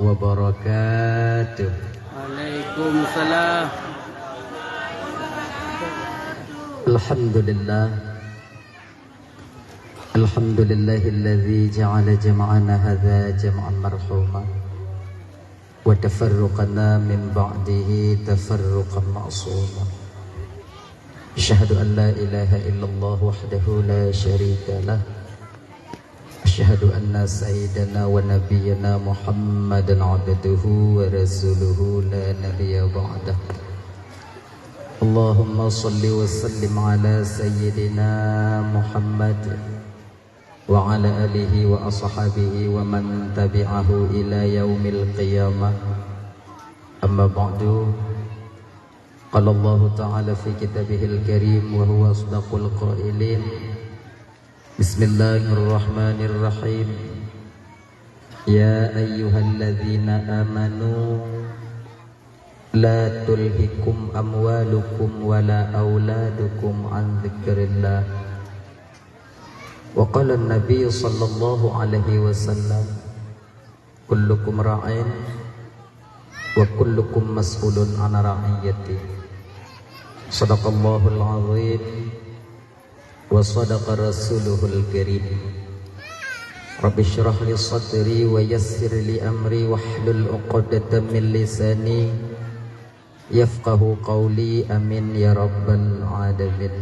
wabarakatuh. Waalaikumsalam. Alhamdulillah. Alhamdulillahilladzi ja'ala jam'ana hadza jam'an marhuma wa tafarruqana min ba'dihi tafarruqan ma'suma. Asyhadu an la ilaha illallah wahdahu la syarika lah. Asyhadu anna sayyidana wa nabiyyana Muhammadan abduhu wa rasuluhu la nabiyya ba'dah. Allahumma salli wa sallim ala sayyidina Muhammad wa ala alihi wa ashabihi wa man tabi'ahu ila yaumil qiyamah. Amma ba'du. Qala Allah ta'ala fi kitabihil karim wa huwa asdaqul qailin. Bismillahirrahmanirrahim. Ya ayyuhalladzina amanu la tulhikum amwalukum wala auladukum an dzikrillah. Wa qala an-nabiy sallallahu alaihi wasallam, kullukum ra'in wa kullukum mas'ulun an ra'iyati. Shadaqallahul azim wa sadaqa rasuluhul karim. Rabbi syrah li sadri wa yassir li amri wahlul 'uqdatam min lisani yafqahu qawli, amin ya rabbal alamin.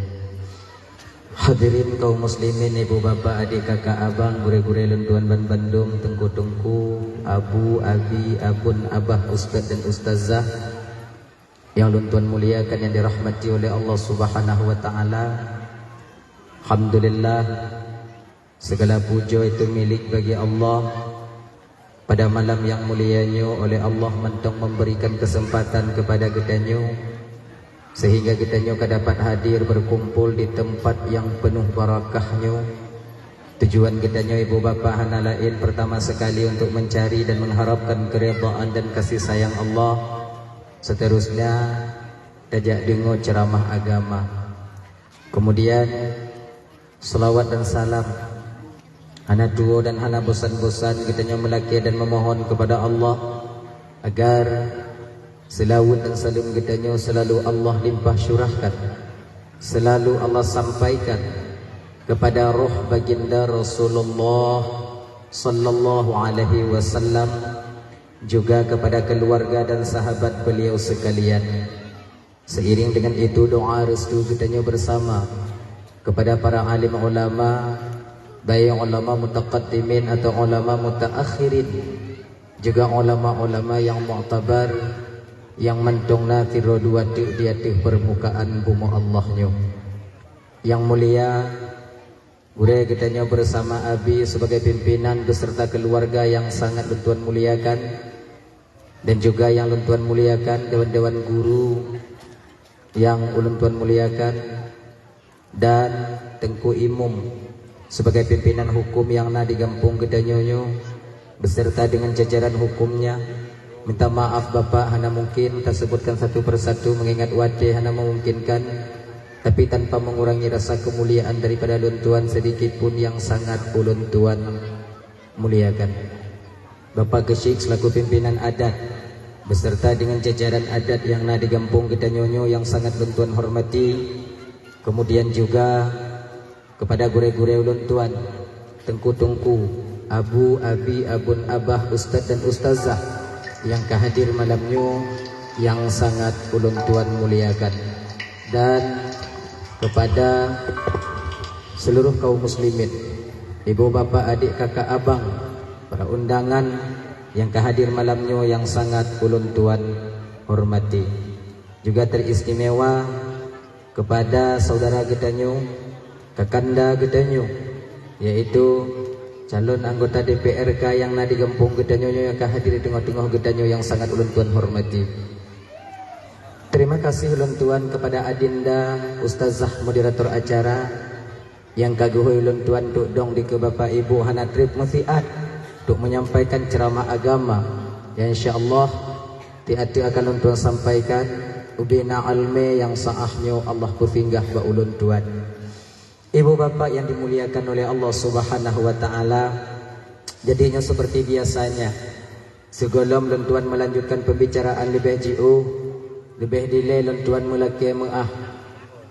Hadirin kaum muslimin, ibu bapak, adik kakak abang, gure-gure lentuan ban Bandung, tengku-tengku, abu, abi, abun, abah, ustaz dan ustazah yang luntuan muliakan, yang dirahmati oleh Allah Subhanahu wa taala. Alhamdulillah, segala puja itu milik bagi Allah. Pada malam yang mulianya oleh Allah mentong memberikan kesempatan kepada kitanya, sehingga kitanya dapat hadir berkumpul di tempat yang penuh barakahnya. Tujuan kitanya ibu bapa hana lain pertama sekali untuk mencari dan mengharapkan keridhaan dan kasih sayang Allah. Seterusnya tajak dengar ceramah agama. Kemudian selawat dan salam hana dua dan hana bosan-bosan kitanya melaki dan memohon kepada Allah agar selawat dan salam kitanya selalu Allah limpah syurahkan, selalu Allah sampaikan kepada roh baginda Rasulullah sallallahu alaihi wasallam, juga kepada keluarga dan sahabat beliau sekalian. Seiring dengan itu doa restu kitanya bersama kepada para alim ulama, baik ulama mutaqaddimin atau ulama mutaakhirin, juga ulama-ulama yang mu'tabar, yang mentongna tiroduati di atas permukaan bumi Allahnya. Yang mulia, gure kitanya bersama abi sebagai pimpinan beserta keluarga yang sangat luntuan muliakan, dan juga yang luntuan muliakan dewan-dewan guru yang luntuan muliakan, dan Tengku Imum sebagai pimpinan hukum yang na digampung kedanyonyo beserta dengan jajaran hukumnya. Minta maaf Bapak, hana mungkin tak sebutkan satu persatu mengingat wadih hana memungkinkan, tapi tanpa mengurangi rasa kemuliaan daripada luntuan sedikit pun yang sangat uluntuan muliakan. Bapak Gesyik selaku pimpinan adat beserta dengan jajaran adat yang na digampung kedanyonyo yang sangat luntuan hormati. Kemudian juga kepada gure-gure uluntuan, tengku-tengku, abu, abi, abun, abah, ustaz dan ustazah yang kehadir malamnya yang sangat uluntuan muliakan. Dan kepada seluruh kaum muslimin, ibu bapak, adik kakak abang, para undangan yang kehadir malamnya yang sangat uluntuan hormati. Juga teristimewa kepada saudara gedanyo, kakanda gedanyo, yaitu calon anggota DPRK yang na digempung gedanyo yang hadir di tengah-tengah gedanyo yang sangat ulun tuan hormati. Terima kasih ulun tuan kepada adinda ustazah moderator acara yang kaguhui ulun tuan tuk dong di ke bapak ibu hana trip musiat untuk menyampaikan ceramah agama yang insyaallah ti-ati akan ulun tuan sampaikan ubina alme yang saahnya Allah berfinggah ba ulun tuan. Ibu bapak yang dimuliakan oleh Allah Subhanahu wa taala, jadinya seperti biasanya Segolom lentuan melanjutkan pembicaraan lebih jauh, lebih delay lentuan melaki mengah.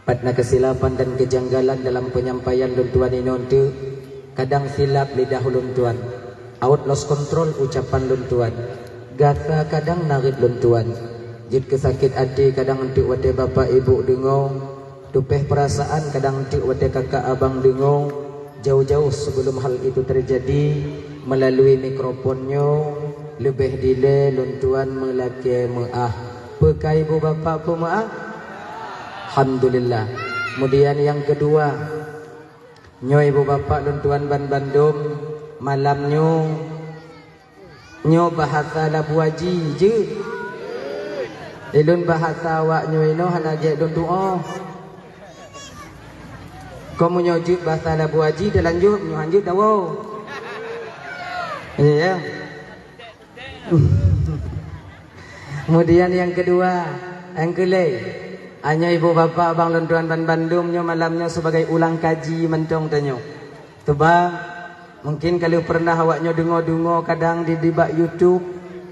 Patna kesilapan dan kejanggalan dalam penyampaian lentuan ini untuk kadang silap lidah lentuan, out lost control ucapan lentuan, gasa kadang narik lentuan, jid kesakit hati kadang untuk wate bapa ibu dengung, tupeh perasaan kadang untuk wate kakak abang dengung. Jauh-jauh sebelum hal itu terjadi, melalui mikrofonnya lebih delay lentuan melaki mengah. Pekai ibu bapa pemaaf, alhamdulillah. Kemudian yang kedua, nyo ibu bapa lentuan ban Bandung malam nyo bahasa Labu Haji je. Ilun bahasa awak nyo ino hana ge don doa. Kamu nyo je bahasa Labu Haji dah lanjut nyo lanjut dah wow. Ya. Kemudian yang kedua, yang kelai, hanya ibu bapa abang lentuan ban Bandung nyo malamnya sebagai ulang kaji mentong tanyo. Sebab mungkin kalau pernah awaknya dengar-dengar kadang di bak YouTube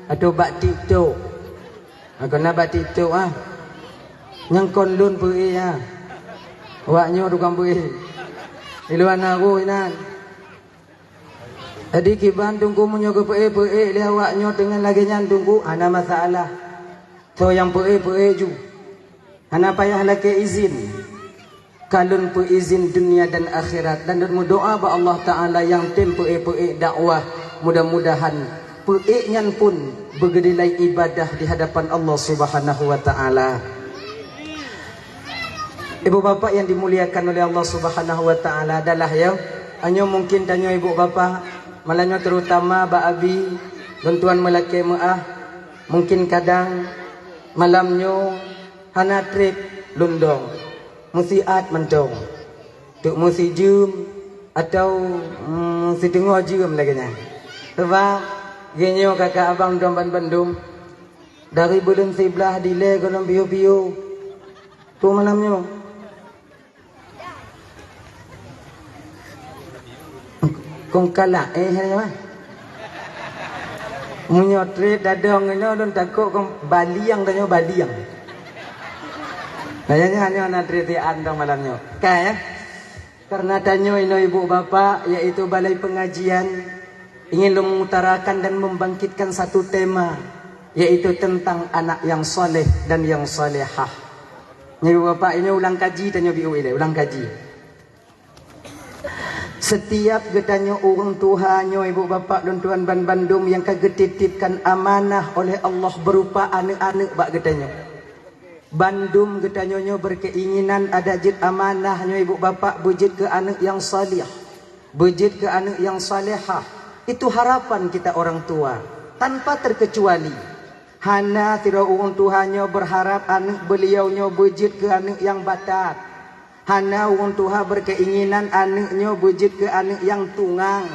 atau bak TikTok. Kena bak TikTok Yang konlun pui awaknya dukang pui. Iluan aku inan. Jadi kiban tunggu menyo ke pui lihat awaknya dengan lagi nyandungku ana masalah. So yang pui ju. Hana payah laki izin. Kalun pu izin dunia dan akhirat. Dan doa ba Allah Ta'ala yang tim pu dakwah. Mudah-mudahan pu nyan pun bergedilai ibadah di hadapan Allah Subhanahu Wa Ta'ala. Ibu bapa yang dimuliakan oleh Allah Subhanahu Wa Ta'ala adalah yang hanya mungkin tanya ibu bapa, malahnya terutama ba abi lentuan melaki maah, mungkin kadang malamnya hana trip lundong musiat mentong tuk musi jum atau si tengok jum lagi nya. Sebab genyo kakak abang domban Bandung dari bulan sebelah dile golong biu-biu tu malamnya kong kala mah munyotret dadong ini don takut kong baliang tanyo baliang. Kayaknya hanya anak tritian dong malamnya. Kayak karena tanyo ino ibu bapa yaitu balai pengajian ingin mengutarakan dan membangkitkan satu tema yaitu tentang anak yang soleh dan yang solehah. Ibu bapa ini ulang kaji tanyo biu ini ulang kaji. Setiap getanyo orang tuhanyo ibu bapa dan tuan ban Bandung yang kagetitipkan amanah oleh Allah berupa anak-anak bak getanyo. Bandung getanyonyo berkeinginan ada jid amanahnya ibu bapa bujid ke anak yang salih, bujid ke anak yang salihah. Itu harapan kita orang tua tanpa terkecuali. Hana tira orang tuhanyo berharap anak beliaunyo bujid ke anak yang batat. Hana orang tua berkeinginan anaknya bujid ke anak yang tungang,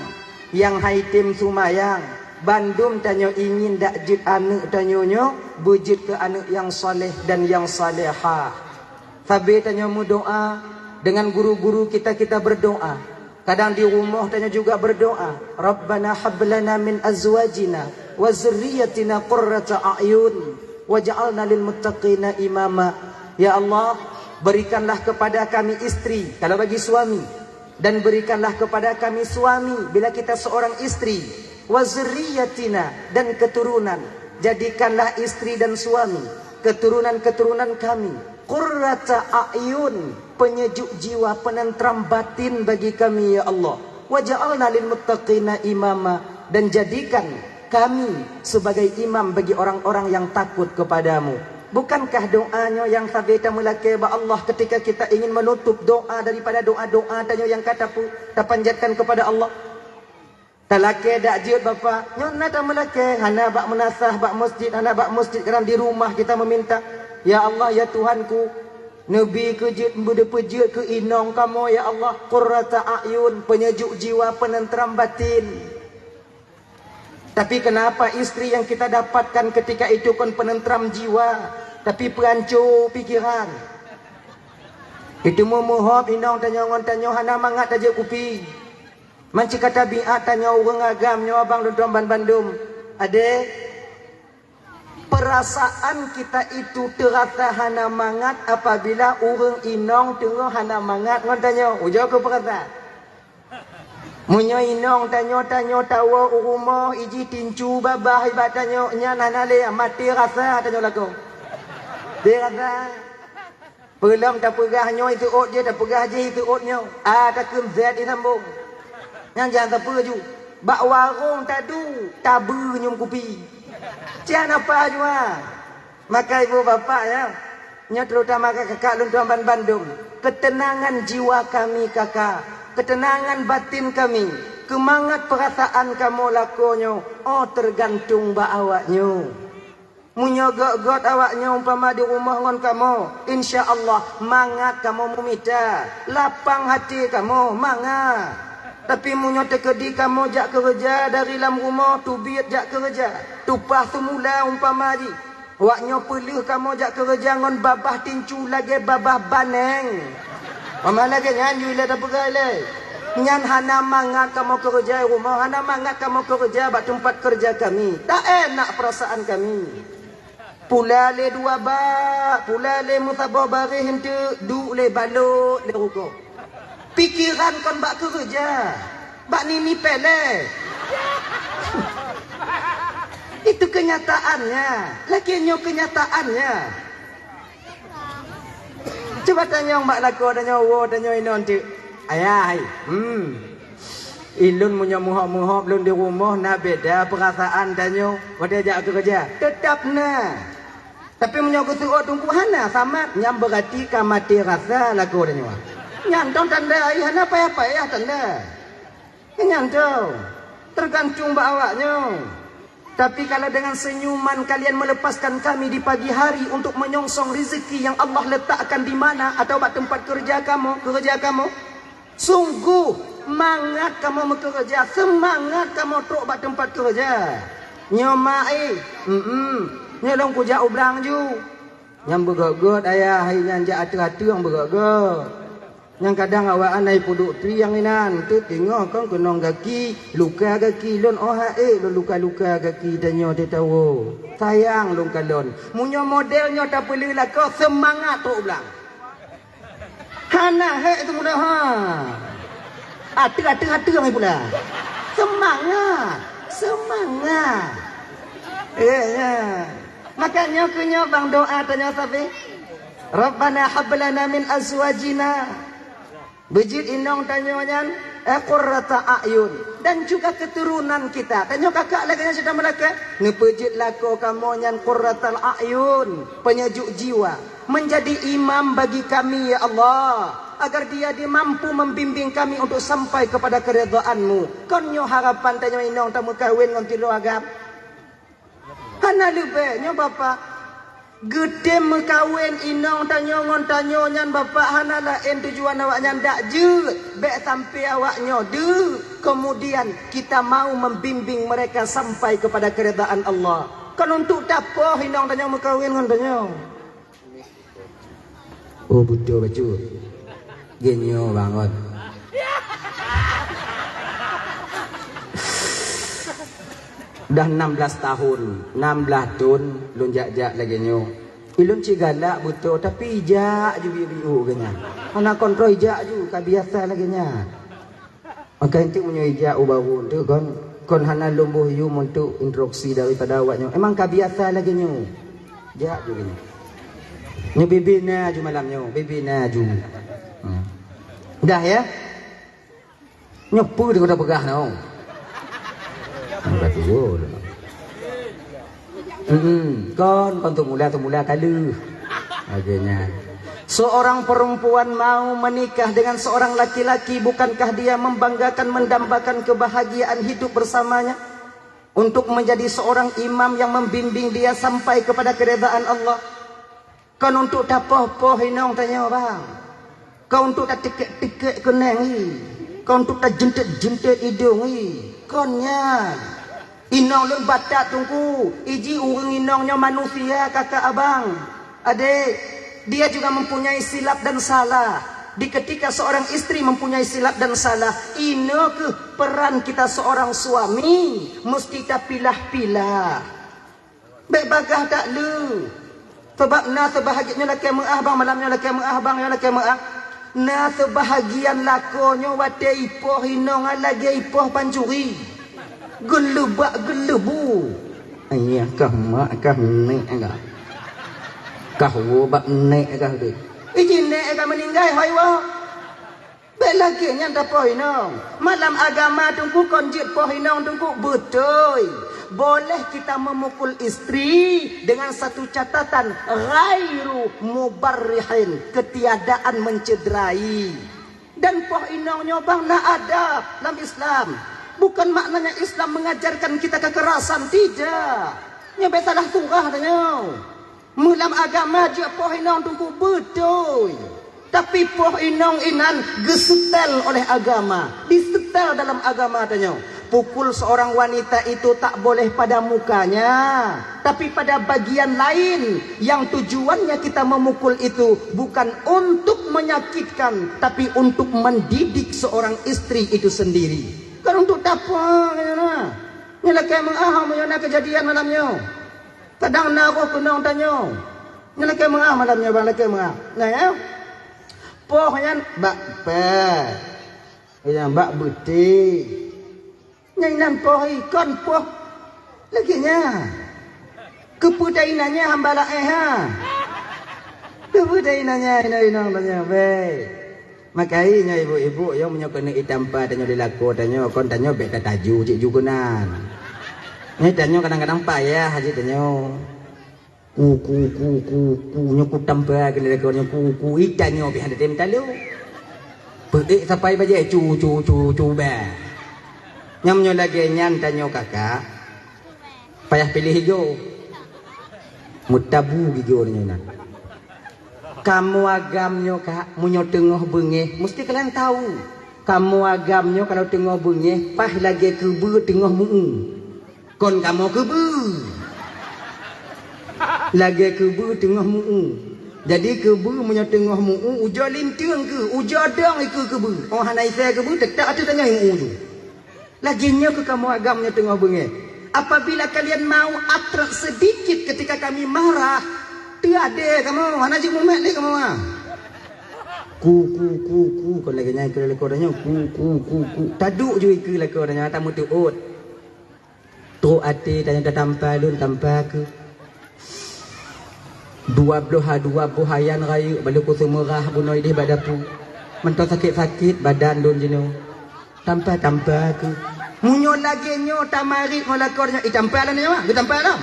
yang haitim sumayang. Bandung tanyo ingin dak jid anak tanyonyo bujid ke anak yang soleh dan yang salehah. Sabi tanyo mu doa dengan guru-guru kita berdoa. Kadang di rumah tanyo juga berdoa. Rabbana hablana min azwajina wa zurriyyatina qurrata a'yun waj'alna lil muttaqina imama. Ya Allah, berikanlah kepada kami istri kalau bagi suami, dan berikanlah kepada kami suami bila kita seorang istri, wa zurriyyatina dan keturunan, jadikanlah istri dan suami keturunan-keturunan kami qurrata a'yun, penyejuk jiwa, penentram batin bagi kami ya Allah. Waj'alna lil muttaqina imama, dan jadikan kami sebagai imam bagi orang-orang yang takut kepadamu. Bukankah doanya yang sabita mulake ba Allah ketika kita ingin menutup doa daripada doa-doa tanya yang kata panjatkan kepada Allah? Talake dak jiut bapa nyona ta melake hana bak menasah bak masjid, hana bak masjid kerana di rumah kita meminta ya Allah ya Tuhanku, nabi ke jiut bude pejut ke inong kamu ya Allah, qurrata a'yun, penyejuk jiwa, penentram batin. Tapi kenapa istri yang kita dapatkan ketika itu kan penentram jiwa tapi perancur pikiran? Itu memohon inong tanyo hana mangat aja kupi. Manci kata biat tanya orang agam nyo abang Lutuan Ban Bandung. Ade Perasaan kita itu terasa hana mangat apabila urang inong tengah hana mangat ngon tanya ujo ke perasaan munyo inong tanyo tawa urumah iji tincu babah ibat tanyo nya nanale mati rasa tanyo lagu dia rasa belum tak pegah nyo itu ot dia tak pegah je itu ot nyo tak kem zat di sambung yang jangan tak perju bak warung tadu tabu nyum kupi jangan apa jua. Maka ibu bapak ya, nya terutama kakak lun tuan Bandung, ketenangan jiwa kami kakak, ketenangan batin kami, kemangat perasaan kamu lakonyo, tergantung ba awaknyo. Munyo got awaknyo umpama di rumah ngon kamu, insya-Allah mangat kamu mumita, lapang hati kamu mangat. Tapi munyo tekedi kamu jak kerja dari dalam rumah tu biat jak kerja. Tupah semula umpama ji. Waknyo pelih kamu jak kerja ngon babah tincu lagi babah baneng. Mama lagi nyan yu le dapat le. Nyan hana mangat kamu kerja rumah, hana mangat kamu kerja bak tempat kerja kami. Tak enak perasaan kami. Pula le dua bak, pula le mutabah barih hente du le balut le ruko. Pikiran kon bak kerja. Bak nini pele. Itu kenyataannya. Lakinya kenyataannya. Coba tanya mbak lako, tanya wo, tanya inon tu. Ayah, ilun punya muhab-muhab lun di rumah nak beda perasaan tanya. Pada jak kerja. Tetap na. Tapi punya kesuruh tunggu hana sama. Yang berarti kamati rasa lako tanya. Nyantong tanda ayah apa ya tanda. Nyantong. Tergantung bawaknya. Tapi kalau dengan senyuman kalian melepaskan kami di pagi hari untuk menyongsong rezeki yang Allah letakkan di mana atau di tempat kerja kamu, sungguh mangat kamu bekerja, semangat kamu truk di tempat kerja. Nyomai, nyolong ku jauh belang ju. Yang begogot ayah hai nyanja atu-atu yang begogot. Yang kadang awak anai puduk tu yang inan tu tengok kan kenong kaki luka kaki lon lon luka-luka kaki danyo dia tahu sayang lon kalon munyo modelnya tak perlu lah kau semangat tu ulang hana tu mudah atu yang pula semangat makanya kunyo bang doa tanya sapi Rabbana hablana min azwajina bejit inong tanyonya qurrata a'yun dan juga keturunan kita. Tanyo kakak lagi yang sudah mereka ngepejit lako kamu nyan qurratal a'yun, penyejuk jiwa, menjadi imam bagi kami ya Allah, agar dia mampu membimbing kami untuk sampai kepada keridhaan-Mu. Konyo harapan tanyo inong tamu kawin ngon tilu agam. Hana lebihnya bapak gede mekawin inong tanyo ngon tanyo nyan bapak hana lain tujuan awak nyan dak je bek sampai awaknya de kemudian kita mau membimbing mereka sampai kepada keridhaan Allah. Kan untuk tapoh inong tanyo mekawin ngon tanyo. Oh betul baju. Genyo banget. Dah 16 tahun, 16 tahun lun jak-jak lagi nyo. Ilun cigalak betul tapi jak ju biu genya. Ana kontrol jak ju ka biasa lagi nya. Maka inti punya jak baru tu kon hana lumbuh yu untuk instruksi daripada awaknya. Emang ka biasa lagi nyo. Jak ju genya. Nyo bibina ju malam nyo, bibina ju. Dah ya. Nyopu dia dah pegah no. Berarti kon tu mula kalu akhirnya seorang perempuan mau menikah dengan seorang laki-laki, bukankah dia membanggakan mendambakan kebahagiaan hidup bersamanya untuk menjadi seorang imam yang membimbing dia sampai kepada keridhaan Allah? Kon untuk tak poh-poh inong tanya bang, kau untuk tak tikek keneng kau untuk tak jentet hidung konnya inong lun batak tunggu iji urang inongnya manusia kakak abang adik, dia juga mempunyai silap dan salah. Di ketika seorang istri mempunyai silap dan salah, ino ke peran kita seorang suami mesti kita pilah-pilah. Baik bagah tak lu. Sebab na sebahagiannya laki mengah bang malamnya laki mengah bang ya laki mengah. Na sebahagian lakonyo wate ipoh hinong lagi ipoh pancuri. Gelebak gelebu. Ayah kah mak kah nek kah. Kah wo bak nek kah tu. Iji nek kah meninggal hai wa. Baik lagi nyanda poh hinong. Malam agama tunggu konjit poh hinong tunggu betul. Boleh kita memukul istri dengan satu catatan ghairu mubarrihin, ketiadaan mencederai. Dan poh inongnya bang nak adab dalam Islam. Bukan maknanya Islam mengajarkan kita kekerasan, tidak. Nya salah surah tanya. Mulam agama je poh inong tunggu betul. Tapi poh inong inan gesetel oleh agama, disetel dalam agama tanya. Pukul seorang wanita itu tak boleh pada mukanya, tapi pada bagian lain yang tujuannya kita memukul itu bukan untuk menyakitkan, tapi untuk mendidik seorang istri itu sendiri. Kan untuk apa? Ni lah kayak mengah menyana kejadian malamnya. Kadang nak aku kenang tanya. Ni lah kayak mengah malamnya bang, lah kayak mengah. Nah ya. Pohnya bak pe. Yang bak butik. Nyainan poh ikon poh lagi nya kepudainannya hambala ha kepudainannya ino tanya be makainya ibu-ibu yang menyokone itampa tanya dilaku tanya kon tanya be tataju cik jugunan ni tanya kadang-kadang payah haji tanya ku nyokut tampa kena lakonnya ku itanyo be hande tem talu peik sampai baje cu be nyamnyo lagi nyan tanyo kakak payah pilih hijau mutabu hijau nyo kamu agamnyo kak munyo tengah bengeh mesti kalian tahu kamu agamnyo kalau tengah bengeh pah lagi kebe tengah muu kon kamu kebe lagi kebe tengah muu jadi kebe munyo tengah muu ujo lintiang ke ujo dong iku kebe oh hanai saya kebe tetap ada tengah muu tu. Laginya ke kamu agamnya tengah bengeh. Apabila kalian mau atrak sedikit ketika kami marah, tiada kamu mana je mumet ni kamu ah. Ku kon lagi nyai ke lekornya ku. Taduk je ke lekornya tamu tuut. Tu ati tanya tampal lun tampal ke. Dua buhayan rayu baluku semerah bunoi di badapu. Mentau sakit-sakit badan lun jeno. Tampal ke. Munyo lagi nyo tamarit ngolakornya itampalan nyo ah, itampalan.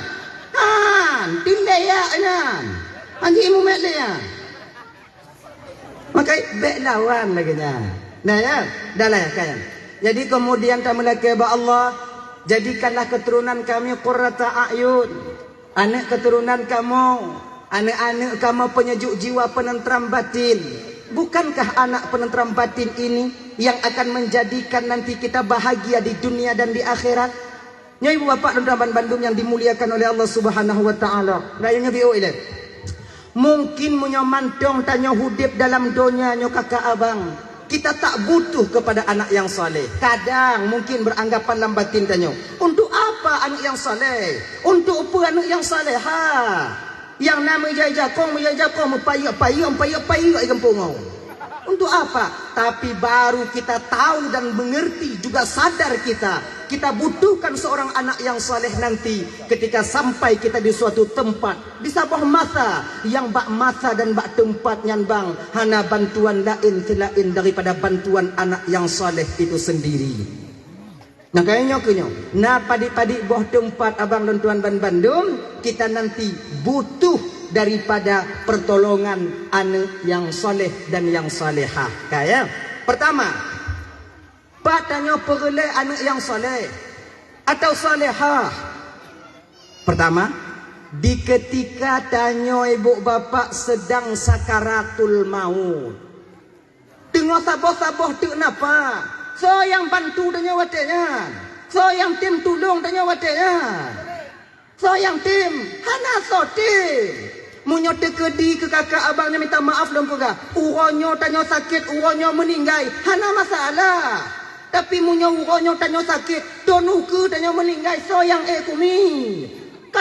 Tindaya nan. Anji mu mek le ya. Makai bek lawan lagi nya. Nah ya, dalah kan. Jadi kemudian kami lagi ba Allah, jadikanlah keturunan kami qurrata a'yun. Anak keturunan kamu, anak-anak kamu penyejuk jiwa, penentram batin. Bukankah anak penentram batin ini yang akan menjadikan nanti kita bahagia di dunia dan di akhirat? Nyai ibu bapak dan teman Bandung yang dimuliakan oleh Allah Subhanahu wa taala. Rayanya bio ile. Mungkin munyo mantong tanyo hudip dalam dunia nyo kakak abang. Kita tak butuh kepada anak yang saleh. Kadang mungkin beranggapan dalam batin tanyo, untuk apa anak yang saleh? Untuk apa anak yang saleh? Yang nama jajakong payu kampung. Untuk apa? Tapi baru kita tahu dan mengerti juga sadar kita butuhkan seorang anak yang saleh nanti ketika sampai kita di suatu tempat di sebuah masa yang bak masa dan bak tempat nyan bang hana bantuan lain selain daripada bantuan anak yang saleh itu sendiri. Nah kayaknya nah padi-padi buah tempat abang dan tuan Bandung kita nanti butuh daripada pertolongan anak yang soleh dan yang salehah. Kayak pertama, patanya perle anak yang soleh atau salehah. Pertama, di ketika tanya ibu bapa sedang sakaratul maut. Tengok saboh-saboh tu kenapa? So yang bantu tanya watenya. So yang tim tolong tanya watenya. So yang tim hana so tim. Munyo tekedi ke kakak abangnya minta maaf dong puga. Uronyo tanya sakit, uronyo meninggal, hana masalah. Tapi munyo uronyo tanya sakit, donuku tanya meninggal, so yang kumi.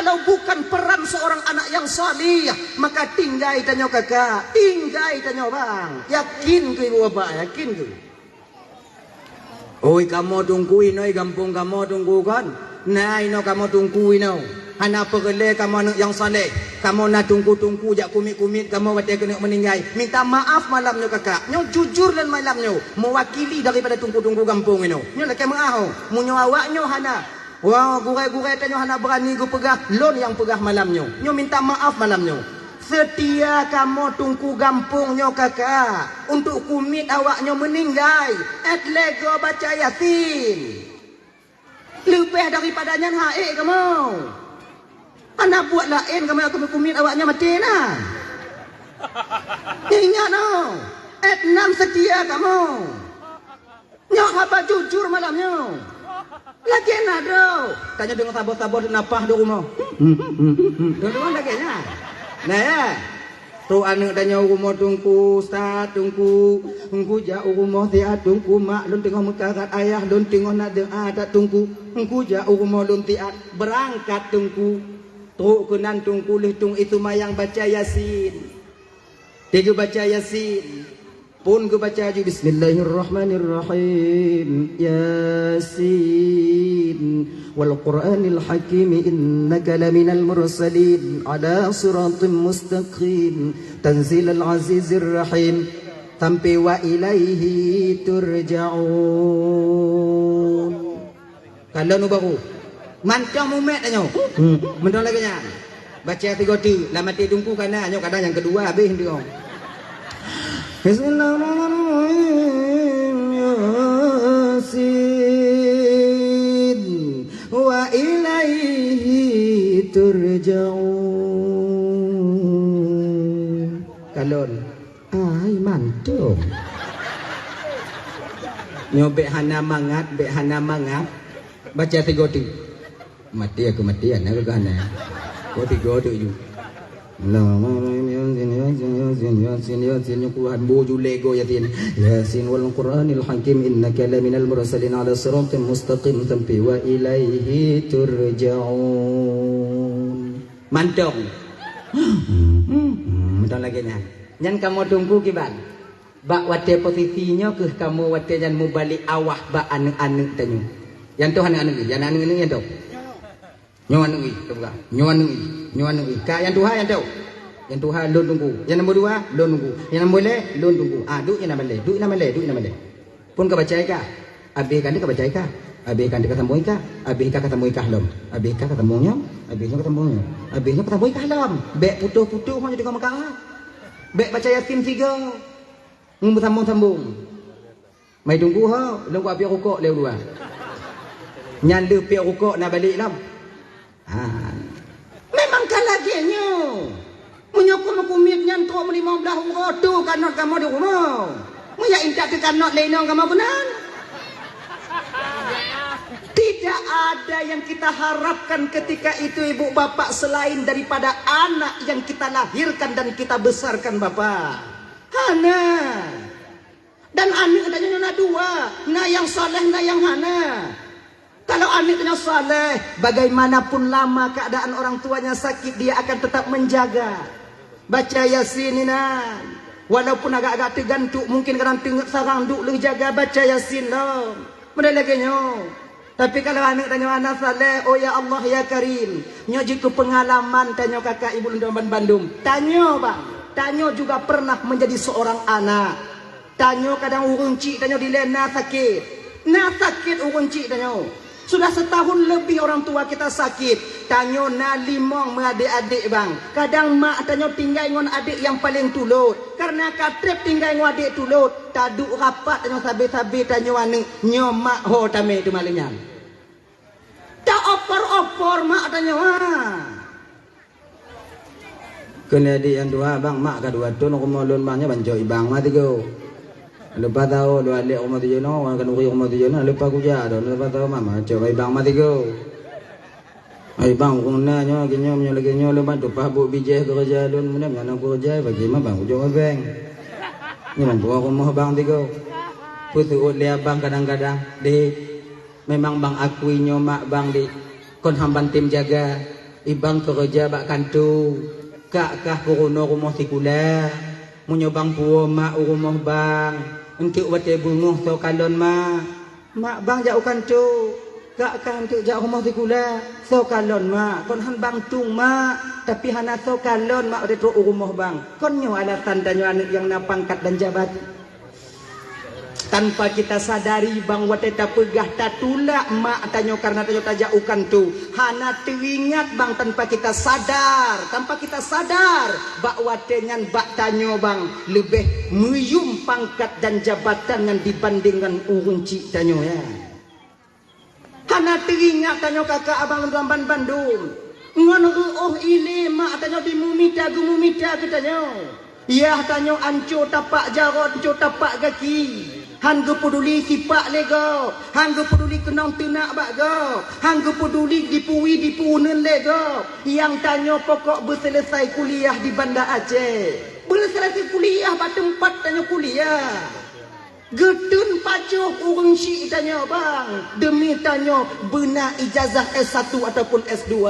Kalau bukan peran seorang anak yang salih, maka tinggai tanya kakak, tinggai tanya bang. Yakin ke ibu bapak, yakin ke? Oi kamu tungguin, oi kampung kamu tunggu kan? Nah ino kamu tungguin no. Hana perle kamu anak yang saleh. Kamu nak tunggu-tunggu jak kumit-kumit kamu wadah kena meninggai. Minta maaf malamnya kakak. Nyo jujur dan malamnya mewakili daripada tunggu-tunggu kampung ino. Nyo laki mengaho. Munyo awaknyo hana. Wah, gurai-gurai tanyo hana berani gu pegah lon yang pegah malamnya. Nyo minta maaf malamnya. Setia kamu tunggu kampungnya kakak. Untuk kumit awaknyo meninggai. Et lego baca Yasin. Lebih daripadanya hae kamu. Anak buat lain kamu aku kumit awaknya mati nah. Ingat no. Etnam setia kamu. Nyok apa jujur malamnya. Lagi nado. Tanya dengan tabur-tabur napah di rumah. Dua-dua lagi nya. Nah ya. Tu anak tanya rumah tunggu ustaz tunggu jauh rumah tiat tunggu mak lun tengah mekarat ayah lun tengah nak doa tak tunggu jauh rumah lun tiat berangkat tunggu. Truk kenan tunggu litung itu mayang baca Yasin. Tiga baca Yasin. Pun ke baca ju Bismillahirrahmanirrahim. Yasin wal Qur'anil Hakim innaka laminal mursalin ala siratim mustaqim tanzilal azizir rahim sampai wa ilaihi turja'un. Kalau nu baru mantap mumet tanya. Mendong lagi nya. Baca 3 tu, lama ti tunggu kana nyok kadang yang kedua habis dia. Bismillahirrahmanirrahim. Yasin wa ilaihi turja'un. Kalon. Ai mantap. Nyobek hana mangat. Baca 3 tu. Mati aku matian aku kana. Kau 3 tu ju. Yasin Quran boju lego yatin. Yasin wal Qur'anil Hakim innaka laminal mursalin ala siratin mustaqim sampai wa ilaihi turja'un. Mantap. Mantap lagi nya. Nyan kamu tunggu kiban. Bak wate posisinya ke kamu wate jan mubalik awah bak anu-anu tanyo. Yang tu anu-anu yang anu-anu yang tu. Nyoan ui, coba. Nyoan ui. Kak yang Tuhan yang tahu. Yang Tuhan lon tunggu. Yang nombor 2 lon tunggu. Yang nombor le lon tunggu. Duk yang nama le. Pun kau baca ka? Abih kan dia kau baca ka? Abih kan dia kata moi ka? Abih ka kata moi ka lom. Abih ka kata monya? Abihnya kata monya. Abihnya kata moi ka lom. Bek putuh-putuh hanya dengan makah. Bek baca Yasin 3. Ngumbu sambung. Mai tunggu ha, lom ku abih rokok le 2. Nyan le pi rokok nak balik lam. Memang kalaginya menyokong kumitnya untuk 15 umrah tu kanot kamu di rumah. Maya intak ke kanot lenong kamu benar. Tidak ada yang kita harapkan ketika itu ibu bapak selain daripada anak yang kita lahirkan dan kita besarkan bapak. Hana. Dan anak adanya 2, na yang saleh na yang hana. Kalau anaknya saleh, bagaimanapun lama keadaan orang tuanya sakit, dia akan tetap menjaga. Baca Yasin ina. Walaupun agak-agak tergantuk, mungkin kadang tengok sarang duk lu jaga baca Yasin lah. Benda lagi nyo. Tapi kalau anak tanya anak saleh, oh ya Allah ya Karim. Nyo jika pengalaman tanya kakak ibu Lundaman Bandung. Tanya bang. Tanya juga pernah menjadi seorang anak. Tanya kadang urung cik, tanya dilena sakit. Nah sakit urung cik tanya. Sudah setahun lebih orang tua kita sakit. Tanya na limong adik-adik bang. Kadang mak tanya tinggal dengan adik yang paling tulut. Karena katrep tinggal dengan adik tulut. Taduk rapat tanya sabi-sabi tanya wana. Nyomak ho tame itu malingnya. Tak opor-opor mak tanya wah. Kena adik yang 2 bang. Mak kedua tu nak rumah bangnya banjau ibang mati go. Lepas tahu dua adik rumah 7 no, kan uri rumah 7 no, lepas kuja dah. Lepas tahu mama coba bang mati go. Ai bang kuna nyo ginyo menyo lagi nyo lepas tu pah bu bijeh kerja lun mana mana kerja bagi mah bang ujo bang. Ni bang rumah bang tigo. Putu dia bang kadang-kadang di memang bang akui nyo mak bang di kon hamban tim jaga. ibang kerja bak kantu kak kah purono rumah tikula munyo bang puo mak rumah bang untuk wate bunguh so kalon mak bang jauh kantu kak kah untuk jauh rumah tikula so kalon mak kon han bang tung mak tapi hana so kalon mak retro rumah bang kon nyo alasan tanyo anak yang na pangkat dan jabatan tanpa kita sadari bang wateta pegah tatula mak tanyo karena tanyo tajaukan tu hana teringat bang tanpa kita sadar bak watengan bak tanyo bang lebih meyum pangkat dan jabatan yang dibandingkan urun cik tanyo ya hana teringat tanyo kakak abang Lamban Bandung ngon oh ini mak tanyo di mumita ke tanyo ya tanyo anco tapak jarot anco tapak kaki hanggu peduli sipak lego hanggu peduli kenong tenak bak go hanggu peduli dipunen lego yang tanyo pokok berselesai kuliah di Banda Aceh berselesai kuliah pada tempat tanyo kuliah gedun pacuh urang syik tanyo bang demi tanyo benar ijazah S1 ataupun S2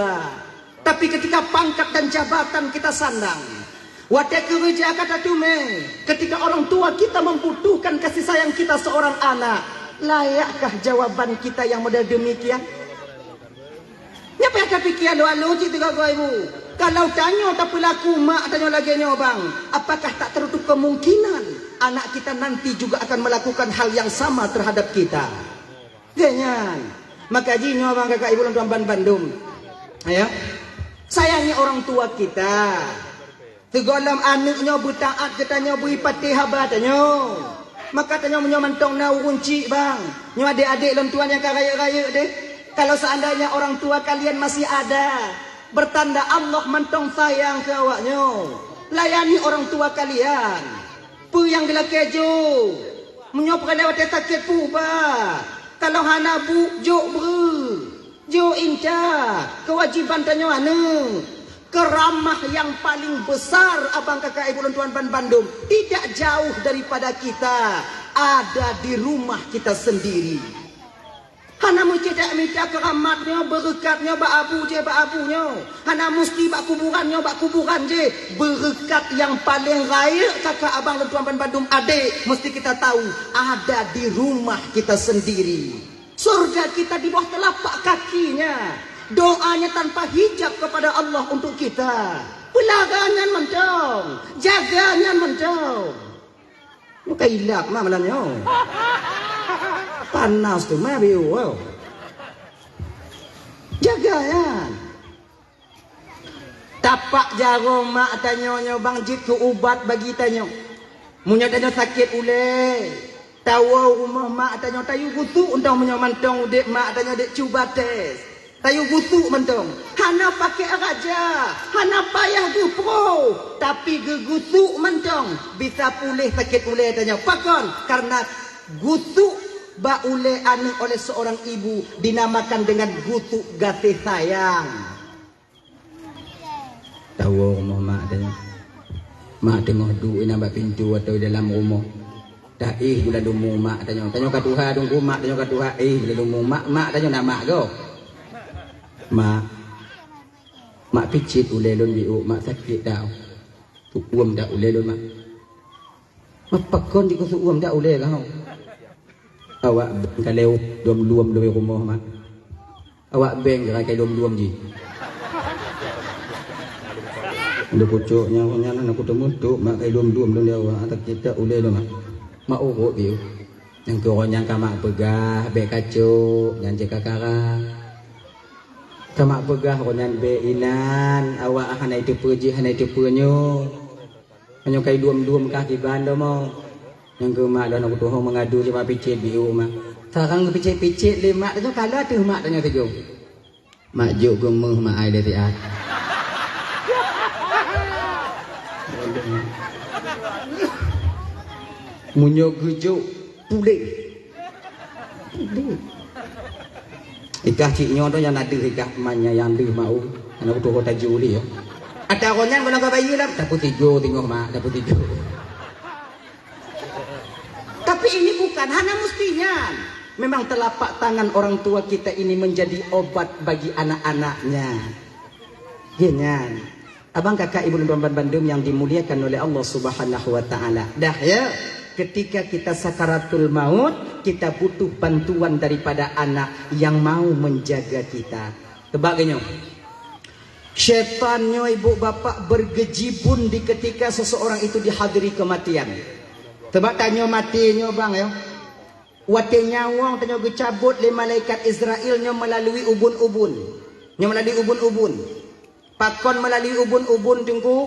tapi ketika pangkat dan jabatan kita sandang wadah kerja kata tume, ketika orang tua kita membutuhkan kasih sayang kita seorang anak, layakkah jawaban kita yang model demikian? Nyapa yang fikir lo cik tiga ibu? Kalau tanya tak pelaku mak tanya lagi bang, apakah tak tertutup kemungkinan anak kita nanti juga akan melakukan hal yang sama terhadap kita? Ganyan. Maka jinyo bang kakak ibu Lamban Bandung, ayo sayangi orang tua kita. Tegolam anaknya bertaat katanya beri patih haba tanya. Maka tanya menyamantong na urunci bang. Nyo adik-adik lom tuan yang karaya-raya deh. Kalau seandainya orang tua kalian masih ada, bertanda Allah mantong sayang ke awaknya. Layani orang tua kalian. Pu yang gila kejo. Menyop lewat sakit pu ba. Kalau hana bu jo ber. Jo inca. Kewajiban tanya anu. Keramah yang paling besar abang kakak ibu tuan Bandung tidak jauh daripada kita, ada di rumah kita sendiri. Hana tidak minta keramatnya, berkatnya bak abu je bak abunya. Hana mesti bak kuburannya bak kuburan je. Berkat yang paling raya kakak abang tuan Bandung adik mesti kita tahu ada di rumah kita sendiri. Surga kita di bawah telapak kakinya. Doanya tanpa hijab kepada Allah untuk kita. Pelaganya mentong, jaganya mentong. Muka ilak mah malamnya. Panas tu mah biu. Jaganya. Tapak jarum mak tanya bang jit ke ubat bagi tanya. Munya tanya sakit ule. Tahu rumah mak tanya tayu gutu untuk menyamantong dek mak tanya dek cuba tes. Tayu butuh mentong. Hana pakai raja. Hana payah gupro. Tapi gegutuk mentong. Bisa pulih sakit ule tanya. Pakon. Karena gutuk ba ule anu oleh seorang ibu. Dinamakan dengan gutuk kasih sayang. Tahu rumah mak tanya. Mak tengok duit nampak pintu atau dalam rumah. Dah gula dumu mak tanya. Tanya kat Tuhan dungku mak tanya kat Tuhan. Gula dumu mak tanya nak mak kau. Mak picit ule lon biu mak sakit dah. Tu uam dah ule lon mak. Mak pakon di kusu uam dah ule kau. Awak kalau dom-luam dari rumah mak. Awak beng kai dom-luam ji. Ada pucuknya nak aku temu tu mak kai dom-luam don dia awak tak kita ule lon mak. Mak urut biu. Yang tu orang yang kamak pegah, bek kacau, yang jaga karang. Kamak pegah konan be inan awak hanai tu perji hanai tu punyo hanyo kai duam-duam kaki bando mo yang ke mak dan aku tuh mengadu je mak picit biu mak sarang ke picit-picit le mak tu kala tu mak tanya tu mak juk gemeh mak ai dari at munyo gujuk pulih ikah ciknya tu yang ada ikah manya yang di mau anak tu kota juli ya ada konyan kalau kau bayi lah dapat tiga tengok mak dapat tiga tapi ini bukan hanya mestinya memang telapak tangan orang tua kita ini menjadi obat bagi anak-anaknya Genyan. Abang kakak ibu dan tuan Bandung yang dimuliakan oleh Allah Subhanahu wa taala. Dah ya, ketika kita sakaratul maut, kita butuh bantuan daripada anak yang mau menjaga kita. Tebak genyo. Syaitannya ibu bapak bergejibun di ketika seseorang itu dihadiri kematian. Tebak tanya matinya bang ya. Wate nyawang tanya gecabut le malaikat Israelnya melalui ubun-ubun. Nya melalui ubun-ubun. Pakon melalui ubun-ubun tunggu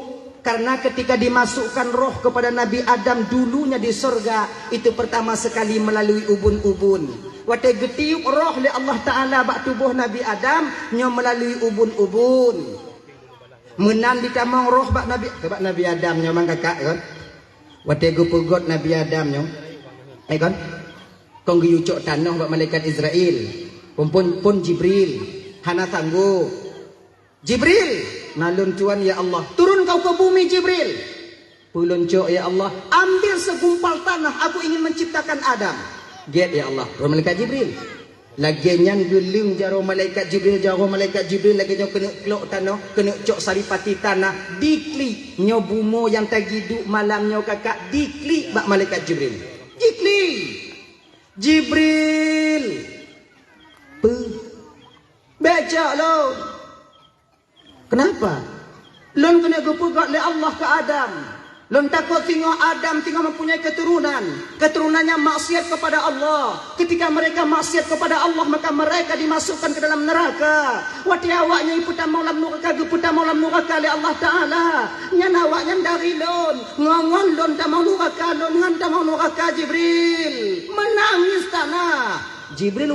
karena ketika dimasukkan roh kepada Nabi Adam dulunya di surga itu pertama sekali melalui ubun-ubun. Wate getiup roh le Allah Taala bak tubuh Nabi Adam nya melalui ubun-ubun. Menan ditamang roh bak Nabi Adam nya mang kakak kan. Wate gupugot Nabi Adam nya. Kan? Kong giyucok tanah bak malaikat Israel. Pun Jibril. Hana tangguh. Jibril, nalun tuan ya Allah, turun kau ke bumi Jibril. Puluncok ya Allah, ambil segumpal tanah, aku ingin menciptakan Adam. Get ya Allah, turun malaikat Jibril. Lagi nyan gelung jaro malaikat Jibril, lagi nyo kena kelok tanah, kena cok saripati tanah, dikli nyo bumo yang tagidu malam nyo kakak, dikli bak malaikat Jibril. Dikli. Jibril. Baca lo. Kenapa? Lon kena gupugat oleh Allah ke Adam. Lon takut tengok Adam tengok mempunyai keturunan. Keturunannya maksiat kepada Allah. Ketika mereka maksiat kepada Allah maka mereka dimasukkan ke dalam neraka. Wati awaknya iputan maulam neraka guputan maulam neraka oleh Allah Ta'ala. Nyan awaknya dari lon. Ngongon lon tak mau neraka. Lon ngan tak mau neraka Jibril. Menangis tanah. Jibril,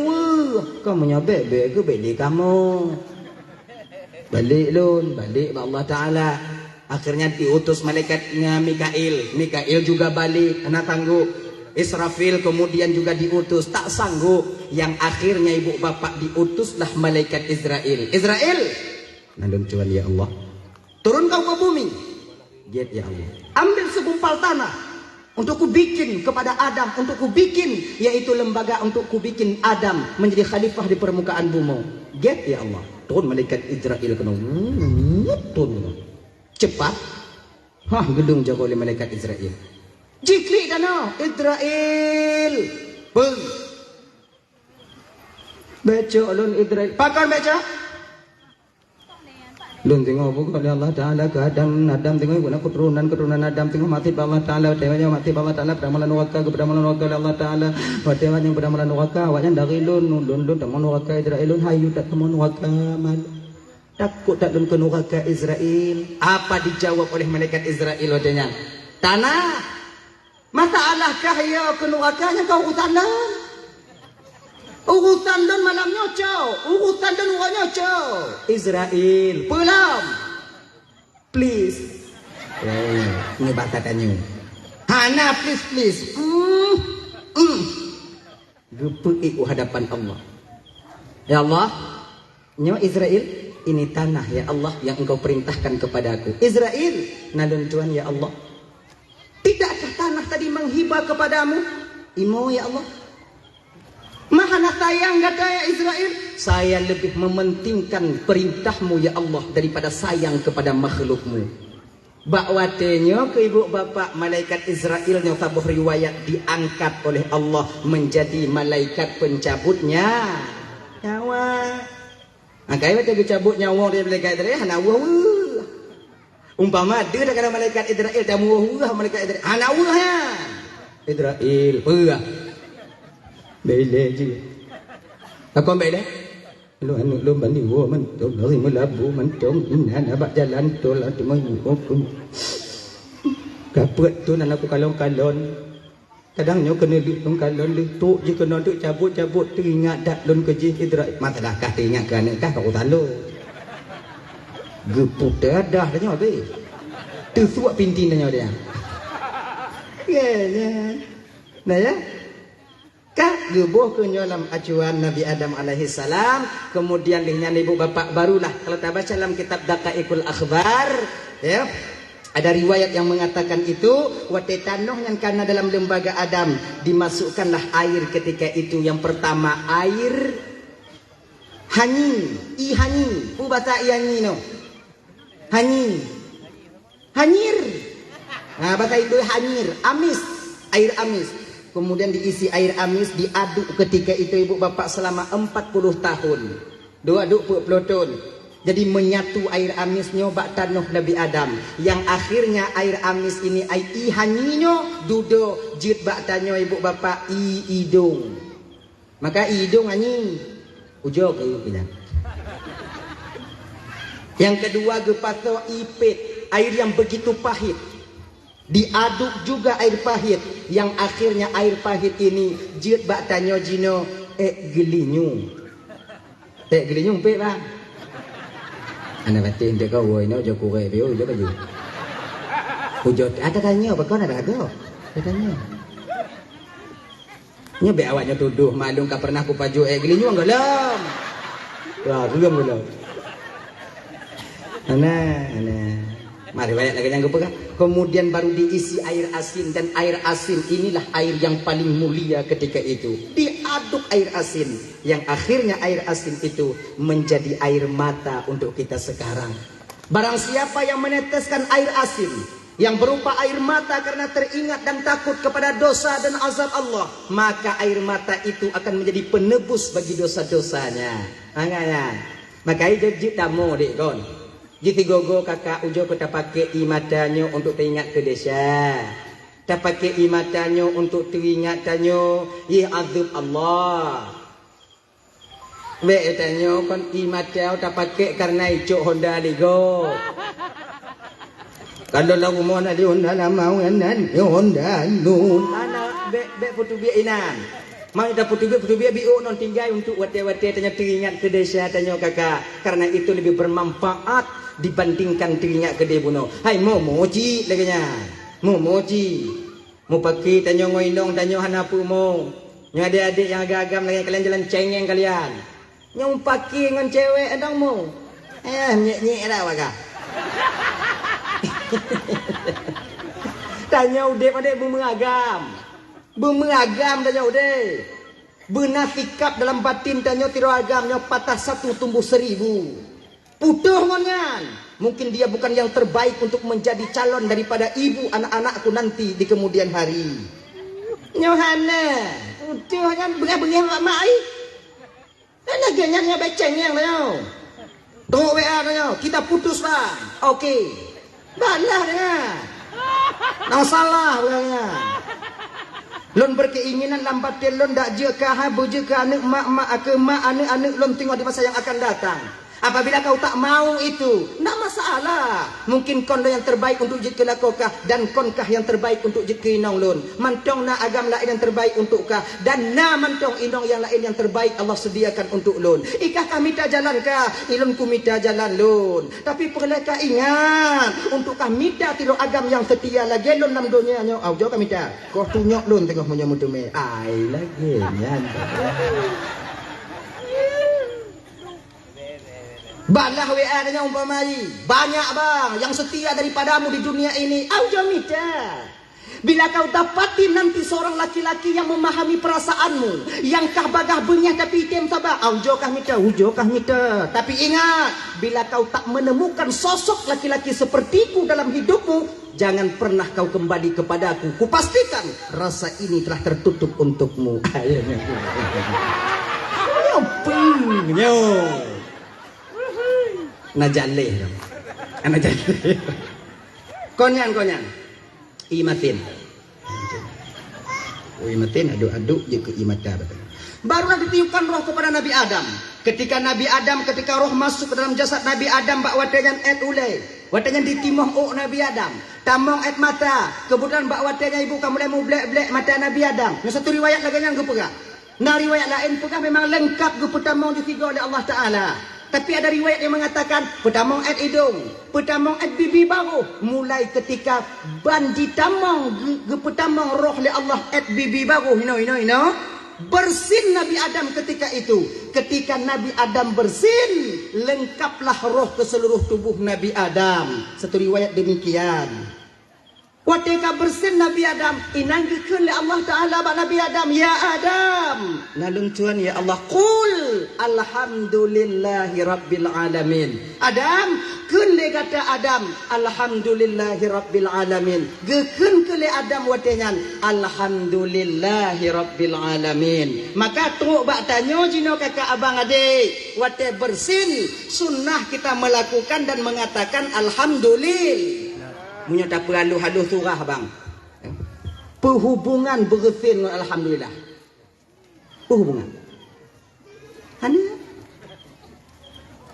kamu nyabek ke beli kamu. Balik lun, balik Allah Ta'ala. Akhirnya diutus malaikatnya Mikail. Mikail juga balik, anak tangguh. Israfil kemudian juga diutus, tak sanggup. Yang akhirnya ibu bapak diutuslah malaikat Israel. Israel, nalun cuan ya Allah. Turun kau ke bumi. Get ya Allah. Ambil segumpal tanah. Untuk ku bikin kepada Adam. Untuk ku bikin, yaitu lembaga untuk ku bikin Adam menjadi khalifah di permukaan bumi. Get ya Allah. Turun malaikat Israel kena turun cepat gedung jaga oleh malaikat Israel jikli dana Israel baca alun Israel pakai baca lun tengok buka oleh Allah Ta'ala ke Adam tengok guna keturunan Adam tengok mati Allah Ta'ala tewanya mati Allah Ta'ala berdamalan neraka kepada neraka oleh Allah Ta'ala watewanya yang berdamalan neraka awaknya dari lun tak mau neraka Israel hayu tak mau neraka mal takut tak lun ke neraka Israel. Apa dijawab oleh malaikat Israel wadanya tanah masalahkah ya ke nerakanya kau urusan dan malam nyoco, urusan dan orang nyoco. Israel, pulang. Please. Ini batatannya. Hana, please. Gepuk hadapan Allah. Ya Allah, nyo Israel, ini tanah ya Allah yang engkau perintahkan kepadaku. Israel, nalun Tuhan ya Allah. Tidakkah tanah tadi menghibah kepadamu? Imo ya Allah. Mahana sayang kata ya Israel. Saya lebih mementingkan perintahmu ya Allah daripada sayang kepada makhlukmu. Bakwatenya ke ibu bapak malaikat Israel yang tabuh riwayat diangkat oleh Allah menjadi malaikat pencabutnya nyawa. Angkai waktu dicabut nyawa dari malaikat Israel hana umpama dia dah kena malaikat Israel tamu malaikat Israel hana Israel bele je apa bele lu bani gua man tu dari melabu man tong inna abak jalan tu lah tu mai pun kapet tu nan aku kalon kadang nyo kena duk tong kalon letuk je kena duk cabut teringat dak lon keji Israel mata dah kah teringat kan kah kau talo gepuk dah nyo be tu suak pintin nyo dia nah ya kah gebuh ke dalam acuan Nabi Adam alaihi salam kemudian dengan ibu bapak barulah kalau tak baca dalam kitab Daqaiqul Akhbar ya ada riwayat yang mengatakan itu wate tanoh yang karena dalam lembaga Adam dimasukkanlah air ketika itu yang pertama air hanin bahasa iani no Hanyir. Hanyir. Nah, bahasa Indo hanyir, amis, air amis. Kemudian diisi air amis, diaduk ketika itu ibu bapak selama 40 tahun. Aduk peloton. Jadi menyatu air amisnya bak tanah Nabi Adam. Yang akhirnya air amis ini ai hanyinyo dudo jid bak tanyo ibu bapak hidung. Maka hidung hanyi. Ujo ke bilang. Yang kedua gepato ipit, air yang begitu pahit. Diaduk juga air pahit, yang akhirnya air pahit ini jid bak tanyo jino gelinyu. Gelinyu pe bang. Ana batin dia kau woi no jo kure bio jo baju. Ujo ada tanya apa kau ada go? Tanya. Nya be awaknya tuduh malung ka pernah ku paju gelinyu anggalam. Wah, belum. Ana. Mari banyak lagi yang kepegang. Kemudian baru diisi air asin, dan air asin inilah air yang paling mulia ketika itu. Diaduk air asin, yang akhirnya air asin itu menjadi air mata untuk kita sekarang. Barang siapa yang meneteskan air asin yang berupa air mata karena teringat dan takut kepada dosa dan azab Allah, maka air mata itu akan menjadi penebus bagi dosa-dosanya. Maka jadi tamu dek kon. Jadi gogo kakak ujo kita pakai imatanyo untuk teringat ke desa. Tak pakai imatanyo untuk teringat tanyo ya azab Allah. Be tanyo kon imatau tak pakai karena icok Honda ligo. Kalau lagu mau nak di Honda lama nan Honda nun. Anak be putu bi inan. Mau kita putu bi biu non tinggal untuk wate-wate tanya teringat ke desa tanyo kakak. Karena itu lebih bermanfaat dibandingkan teringat ke dia bunuh. Hai moji laganya. Moji. Mau pakai tanyo ngoinong tanyo hanapu mo. Yang adik-adik yang agak-agam lagi kalian jalan cengeng kalian. Yang pakai ngan cewek adang mo. Nyek-nyek dah waga. Tanya udah pada bermeragam tanya udah bernafikap dalam batin tanya tiro agamnya patah satu tumbuh 1000 putuh ngonyan. Mungkin dia bukan yang terbaik untuk menjadi calon daripada ibu anak-anakku nanti di kemudian hari. Nyohana putuh kan bengah-bengah mak mai ana ganyanya beceng yang tanya tunggu WA tanya kita putus bang. Okey balah dia. Nang salah bilangnya. Lon berkeinginan lambat lon dak je kah boje ke anak mak ke mak anak lon tengok di masa yang akan datang. Apabila kau tak mau itu, tak masalah. Mungkin kon yang terbaik untuk jid kelakokah dan konkah yang terbaik untuk jid keinong lon. Mantong na agam lain yang terbaik untuk kah dan na mantong inong yang lain yang terbaik Allah sediakan untuk lon. Ikah kami tak jalan kah? Ilon ku mita jalan lon. Tapi perleka ingat untuk kami tak tilo agam yang setia lagi lon nam dunia nyo. Au jo kami tak. Kau tunyok lon tengok munyo mutume. Ai lagi nyan. Balah WA dengan umpamai banyak bang yang setia daripadamu di dunia ini. Aujo mita. Bila kau dapati nanti seorang laki-laki yang memahami perasaanmu, yang kah bagah benyah tapi item sabah, aujo kah mita, ujo kah mita. Tapi ingat, bila kau tak menemukan sosok laki-laki sepertiku dalam hidupmu, jangan pernah kau kembali kepadaku. Kupastikan rasa ini telah tertutup untukmu. Nyo. Najaleh konyan imatin aduk je ke imata betul. Barulah ditiupkan roh kepada Nabi Adam. Ketika roh masuk ke dalam jasad Nabi Adam, bak watanyan et ulai watanyan ditimoh Nabi Adam tamong et mata. Kemudian bak watanyan ibu kamu mulai mau blek mata Nabi Adam. Yang satu riwayat lagi yang gepegah. Nah riwayat lain pegah memang lengkap gepetamong ditiga oleh Allah Taala. Tapi ada riwayat yang mengatakan petamong et hidung, petamong et bibi baru. Mulai ketika bandi tamong gepetamong roh li Allah et bibi baru. Hino. Bersin Nabi Adam ketika itu. Ketika Nabi Adam bersin, lengkaplah roh ke seluruh tubuh Nabi Adam. Satu riwayat demikian. Wateka bersin Nabi Adam inanggekeun le Allah Taala ba Nabi Adam, ya Adam naluntuan ya Allah, qul alhamdulillahi rabbil alamin. Adam keun le kata Adam alhamdulillahi rabbil alamin, gekeun ke le Adam watenyan alhamdulillahi rabbil alamin. Maka tunggu bak tanyo jino kakak abang adik, wate bersin sunnah kita melakukan dan mengatakan alhamdulillah. Punya tak perlu halus surah bang. Perhubungan bersin dengan alhamdulillah. Perhubungan. Hana.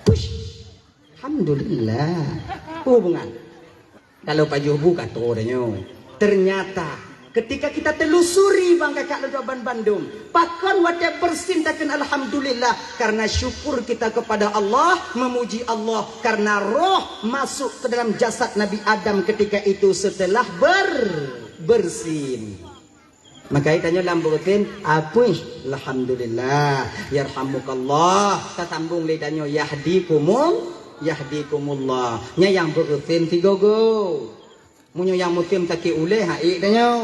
Push. Alhamdulillah. Perhubungan. Kalau pajuh buka tornya. Ternyata ketika kita telusuri bang kakak Lejaban Bandung, pakon wadah bersin takkan alhamdulillah karena syukur kita kepada Allah, memuji Allah karena roh masuk ke dalam jasad Nabi Adam ketika itu setelah bersin. Maka tanya dalam bersin apa? Alhamdulillah, yarhamukallah. Kita sambung lidahnya yahdikumullah. Nya yang bersin tiga go. Munyo yang muslim taki uleh haik tanya.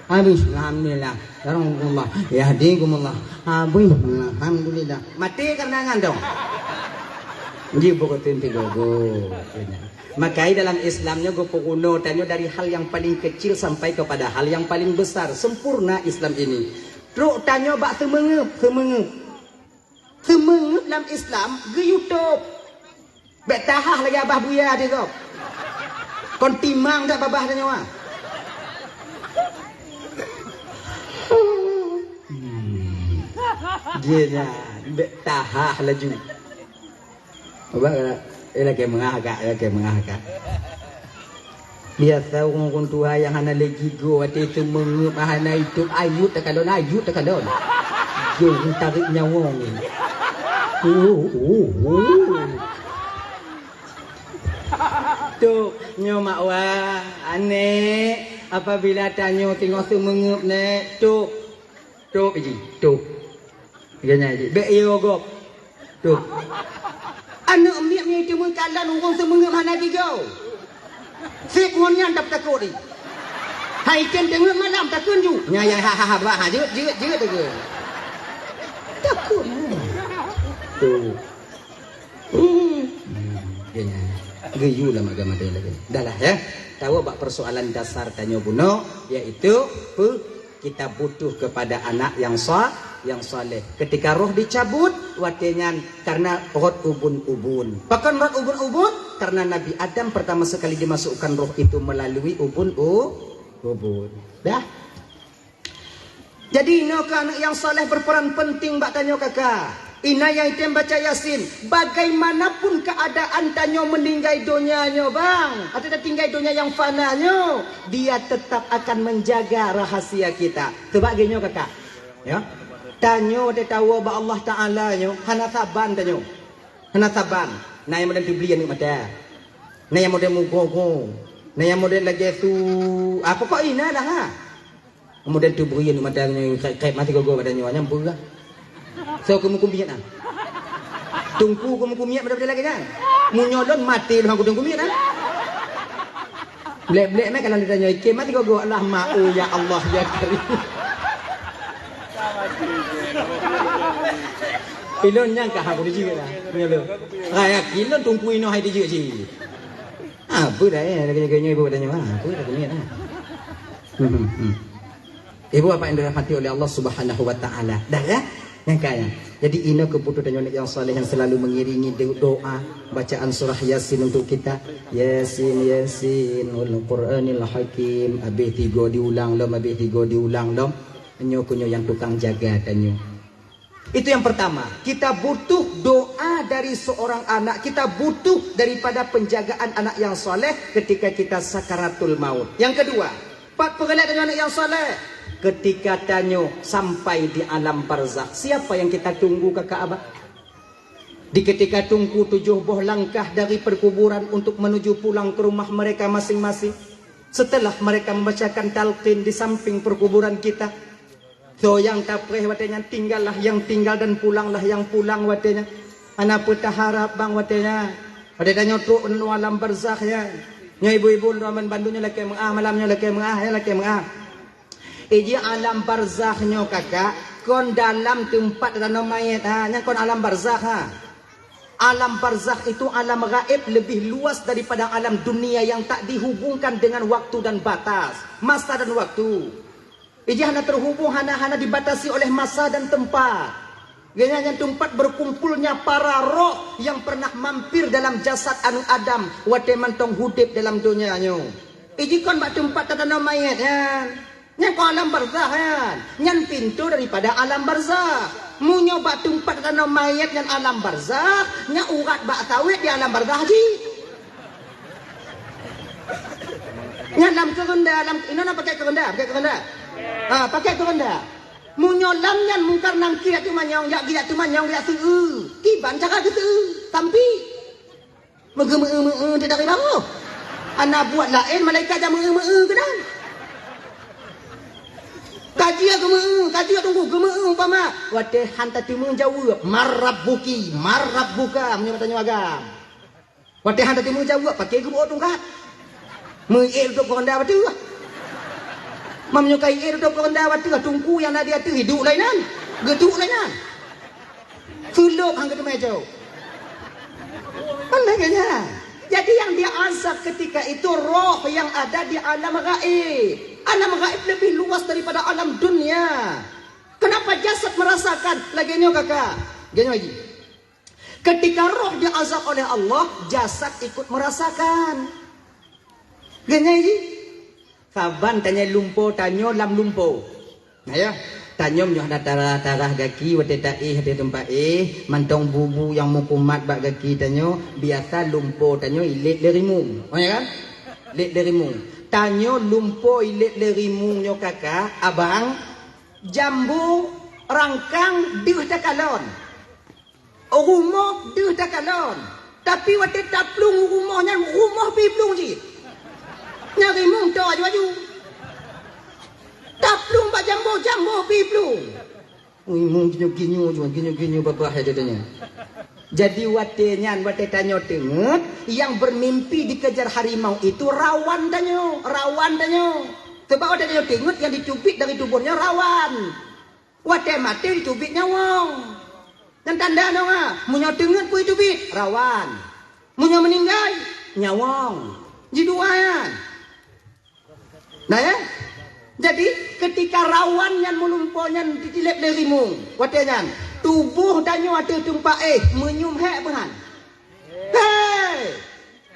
Habis alhamdulillah. Yarhamukallah. Yahdikumullah. Habis alhamdulillah. Mati kenangan dong. Ji bersin tiga go. Maka dalam Islamnya go kuno tanya dari hal yang paling kecil sampai kepada hal yang paling besar. Sempurna Islam ini. Truk tanya bak semengep. Semengep dalam Islam ke YouTube. Bek tahah lagi abah buya dia kau. Kon timang tak babah tanya wah. Dia dah tahah laju. Abah lagi mengahak. Biasa orang tua yang hana lagi go ada itu mengup hana itu ayut tak kalon. Dia tarik nyawa ni. Tuk nyomak wah aneh apabila tanya tengok semengup nek tuk ganya je be yo gop tuk anak miak ni tu mengkalan orang semengup mana digau sik ngonyan tak takut ni hai ken tengok malam takun ju nya ya ha ba ha je tu ke takut tu ganya geyu lah agama dia lagi. Dah lah ya. Tahu bak persoalan dasar tanya buno yaitu kita butuh kepada anak yang saleh. Ketika roh dicabut watenyan karena roh ubun. Bahkan roh ubun karena Nabi Adam pertama sekali dimasukkan roh itu melalui ubun. Dah. Jadi anak yang saleh berperan penting bak tanya kakak. Ina yang item baca Yasin. Bagaimanapun keadaan tanyo meninggal dunianya bang, atau tinggal dunia yang fananya, dia tetap akan menjaga rahasia kita. Sebagainya kakak, ya. Tanyo dia tahu bahwa Allah Taala nyo hana saban tanyo, hana saban. Nah yang model dibelian ni mata, nah yang model mugo, nah yang model lagi tu apa kok ina dah ha. Model tu berian ni mata kayak mati gogo badannya nyambung lah. So kumiat ah. Tungku kumiat pada lagi kan. Munyolon mati lah aku kumiat ah. Blek-blek mai kalau ditanya ke mati gogo Allah mau ya Allah ya Karim. Pilon yang kah aku dijik lah. Munyolon. Raya kilon tungku ino hai dijik ji. Apa dah jaga-jaganya ibu katanya mah. Apa dah kumiat ah. Ibu apa yang dirahmati oleh Allah Subhanahu wa taala. Dah ya? Yang kaya. Jadi ini kebutuhan yang saleh yang selalu mengiringi doa bacaan surah Yasin untuk kita. Yasin wal Qur'anil Hakim. Habis 3 diulang lom, habis 3 diulang lom. Kunyo yang tukang jaga tanyo. Itu yang pertama. Kita butuh doa dari seorang anak. Kita butuh daripada penjagaan anak yang saleh ketika kita sakaratul maut. Yang kedua, pak pengelat dengan anak yang saleh. Ketika tanyo sampai di alam barzakh, siapa yang kita tunggu kakak abah? Di ketika tunggu 7 buah langkah dari perkuburan untuk menuju pulang ke rumah mereka masing-masing. Setelah mereka membacakan talqin di samping perkuburan kita. So yang tapreh watenya tinggallah yang tinggal dan pulanglah yang pulang watenya. Anak putah harap bang watenya. Pada tanyo tu alam barzakh ya. Nya ibu-ibu raman bandunya laki mengah malamnya laki mengah ya laki mengah. Iji alam barzakhnyo kakak kon dalam tempat tanah mayat ha nya kon alam barzakh ha. Alam barzakh itu alam gaib lebih luas daripada alam dunia yang tak dihubungkan dengan waktu dan batas, masa dan waktu. Iji hanya terhubung hanya dibatasi oleh masa dan tempat. Yang tempat berkumpulnya para roh yang pernah mampir dalam jasad anu Adam wate mantong hudip dalam dunianya. Iji kon bak tempat tanah mayat kan. Nya ko alam barzakh kan. Nyan pintu daripada alam barzakh. Munyo bak tempat tanah mayat nyan alam barzakh, nya urat bak tawit di alam barzakh ji. Nya lam kerenda alam ina pakai kerenda, pakai kerenda. Munyo lam nyan mungkar nang kia tu manyong ya kia tu manyong ya seu. Kiban cakap gitu. Tampi. Mege tidak tahu. Ana buat lain malaikat jam mege kedan. Kaji tunggu geme umpama. Wate hanta timu jawab marabbuki marabbuka menyo katanya agam. Wate hanta timu jawab pakai gebo tungkat. Meil tu konda batu. Menyukai air dok konda watu tungku yang ada tu hidup lainan. Geduk lainan. Fuluk hang ke meja. Pandainya. Jadi yang dia azab ketika itu roh yang ada di alam gaib. Alam gaib lebih luas daripada alam dunia. Kenapa jasad merasakan? Lagi nyo kakak. Gini lagi. Ketika roh diazab oleh Allah, jasad ikut merasakan. Gini lagi. Kaban tanya lumpo tanyo lam lumpo. Nah ya, tanyo nyoh ada tarah gaki wate taih hati tempat mantong bubu yang mukumat bak gaki tanyo biasa lumpo tanyo ilit lerimung. Oh ya kan? Ilit lerimung. Tanyo lumpo ilit lerimung nyo kakak abang jambu rangkang deuh takalon. Rumah deuh takalon. Tapi wate taplung rumahnya rumah piplung je. Nyari mung tu aju-aju. Taplung pak jambu piplung. Ui mung ginyu babah aja tanya. Jadi wate tanyo tenget yang bermimpi dikejar harimau itu rawan tanyo. Sebab wate tanyo tenget yang dicubit dari tubuhnya rawan. Wate mati dicubit nyawang. Dan tanda nonga, munyo tenget pun dicubit rawan. Munyo meninggal nyawang. Jiduan. Nah ya, jadi ketika rawan yang melumpuhnya ditilip dari mung, watanya tubuh danyo ada tempat menyum hek behan. Hei,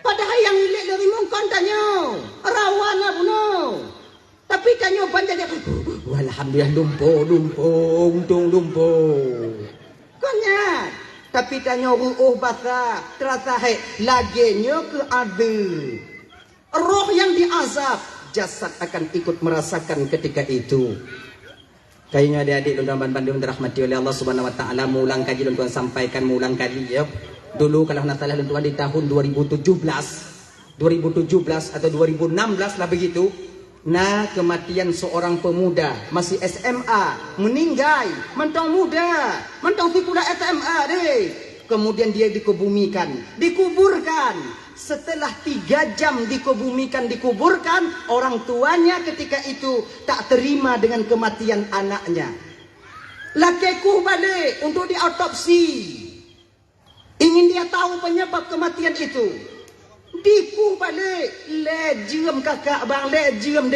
padahal yang ditilip dari mung kan danyo rawan lah puno. Tapi danyo banyak dia, alhamdulillah untung lumpuh. Konya, tapi danyo basah terasa lagi nyo ke ada roh yang diazab. Jasad akan ikut merasakan ketika itu. Kayaknya adik-adik dan Bandung dirahmati oleh Allah Subhanahu Wa Taala, mulang kaji dan Tuhan sampaikan mulang kaji ya. Dulu kalau nak salah dan Tuhan di tahun 2017 atau 2016 lah begitu. Nah kematian seorang pemuda masih SMA meninggal, mentang muda, mentang sekolah SMA deh. Kemudian dia dikuburkan. Setelah 3 jam dikuburkan, orang tuanya ketika itu tak terima dengan kematian anaknya. Lakiku balik untuk diautopsi. Ingin dia tahu penyebab kematian itu. Diku balik. Lejem kakak bang, lejem.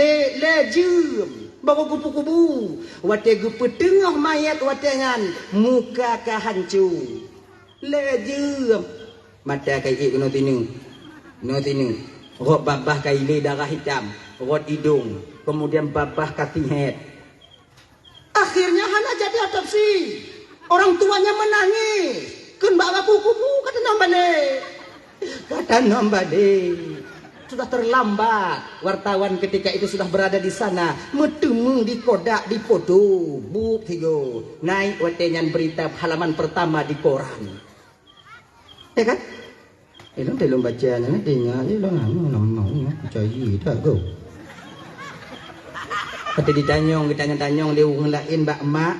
Bawa kupu-kupu. Wate gupu tengah mayat watengan. Muka ka hancur. Lejem. Mata kai kena tinung. Rot babah kaili darah hitam, rot hidung, kemudian babah kaki head. Akhirnya hana jadi otopsi. Orang tuanya menangis. Kun bawa kuku kata nambade. Sudah terlambat. Wartawan ketika itu sudah berada di sana, metemu di kodak di foto. Buk tigo. Naik watenyan berita halaman pertama di koran. Ya kan? Nó thì luôn bà cha nó tinggal je lo ngomong cari tak go. Kata ditanyong dia orang lain bak mak.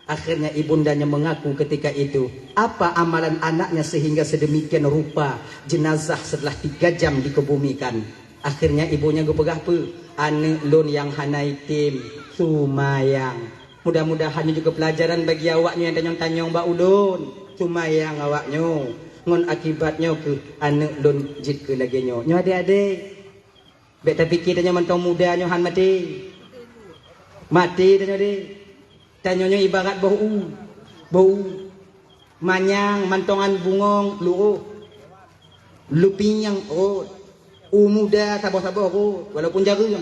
Akhirnya ibundanya mengaku ketika itu, apa amalan anaknya sehingga sedemikian rupa jenazah setelah 3 jam dikebumikan. Akhirnya ibunya gue pegah pe. Anak lun yang hanai tim sumayang. Mudah-mudahan juga pelajaran bagi awaknya yang tanyong-tanyong mbak ulun. Sumayang awaknya. Ngon akibatnya ke anak lun jit ke lagi nyo. Nyo adik-adik. Bek tapi kita nyo mentong muda nyo han mati. Mati tanyo adik. Tanyonyo ibarat bau. Bau. Manyang mantongan bungong luo. Lupinyang oh. Muda sabar-sabar aku walaupun jaga.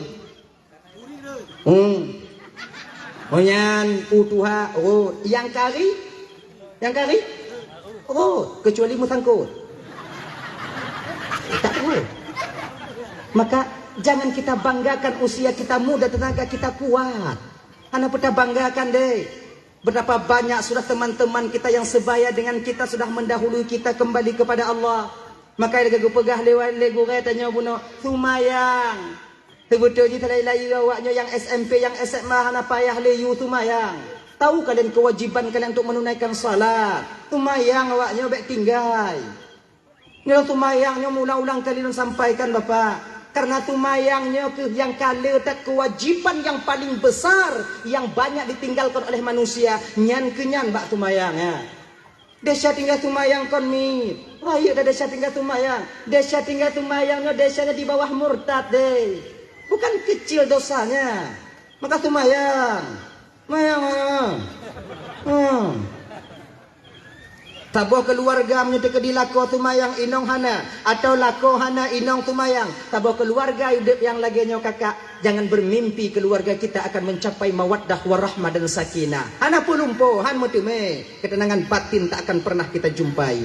Onyan utuha oh yang kari oh kecuali musangkut. Tak boleh. Maka jangan kita banggakan usia kita muda, tenaga kita kuat. Anak kita banggakan deh. Betapa banyak sudah teman-teman kita yang sebaya dengan kita sudah mendahului kita kembali kepada Allah. Maka dia pegah lewat lego tanya buno sumayang. Sebetulnya terlai-lai awaknya yang SMP yang SMA hana payah leyu sumayang. Tahu kalian kewajiban kalian untuk menunaikan salat. Sumayang awaknya baik tinggal. Nyo sumayangnya ulang-ulang kali sampaikan Bapak. Karena sumayangnya yang kala tak kewajiban yang paling besar yang banyak ditinggalkan oleh manusia. Nyan kenyan bak sumayangnya. Desa tinggal sumayang kon mi. Raya dah desa tinggal sumayang. Desa tinggal sumayangnya desanya di bawah murtad deh. Bukan kecil dosanya. Maka sumayang. Mayang. Tabuh keluarga menyuti ke dilako sumayang inong hana. Atau lako hana inong sumayang. Tabuh keluarga hidup yang lagi nyo kakak. Jangan bermimpi keluarga kita akan mencapai mawaddah warahmah dan sakinah. Hana pulumpo, han mutume. Ketenangan batin tak akan pernah kita jumpai.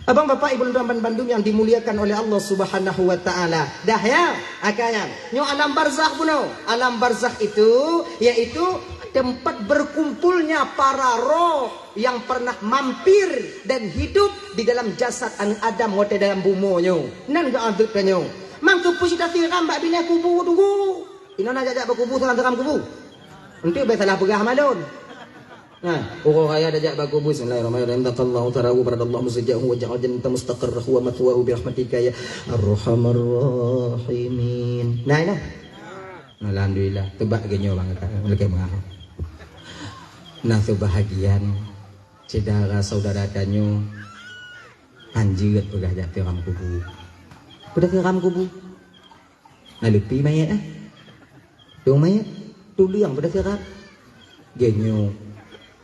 Abang bapak ibu dan Bandung yang dimuliakan oleh Allah Subhanahu wa taala. Dah ya, akanya. Nyo alam barzakh buno. Alam barzakh itu yaitu tempat berkumpulnya para roh yang pernah mampir dan hidup di dalam jasad anak Adam wote dalam bumonyo. Nan ga adut kanyo. Mang kupu sudah tiram bak bina kubu tunggu. Ino nak jajak berkubu salam teram kubu. Nanti be salah pegah malon. Nah, pokok kaya dajak bak kubu bismillahirrahmanirrahim. Taqallahu tarawu baradallahu musajjahu wa ja'al jannata mustaqarrahu wa mathwahu bi rahmatika ya arhamar rahimin. Nah, ini. Alhamdulillah, tebak genyo bang kata. Lagi mengah. Nah, kebahagiaan saudara danyo anjir pegah jak tiram kubu. Udah tiram kubu. Nah, lupi mayat Dong mayat. Tulu yang pada tiram. Genyo.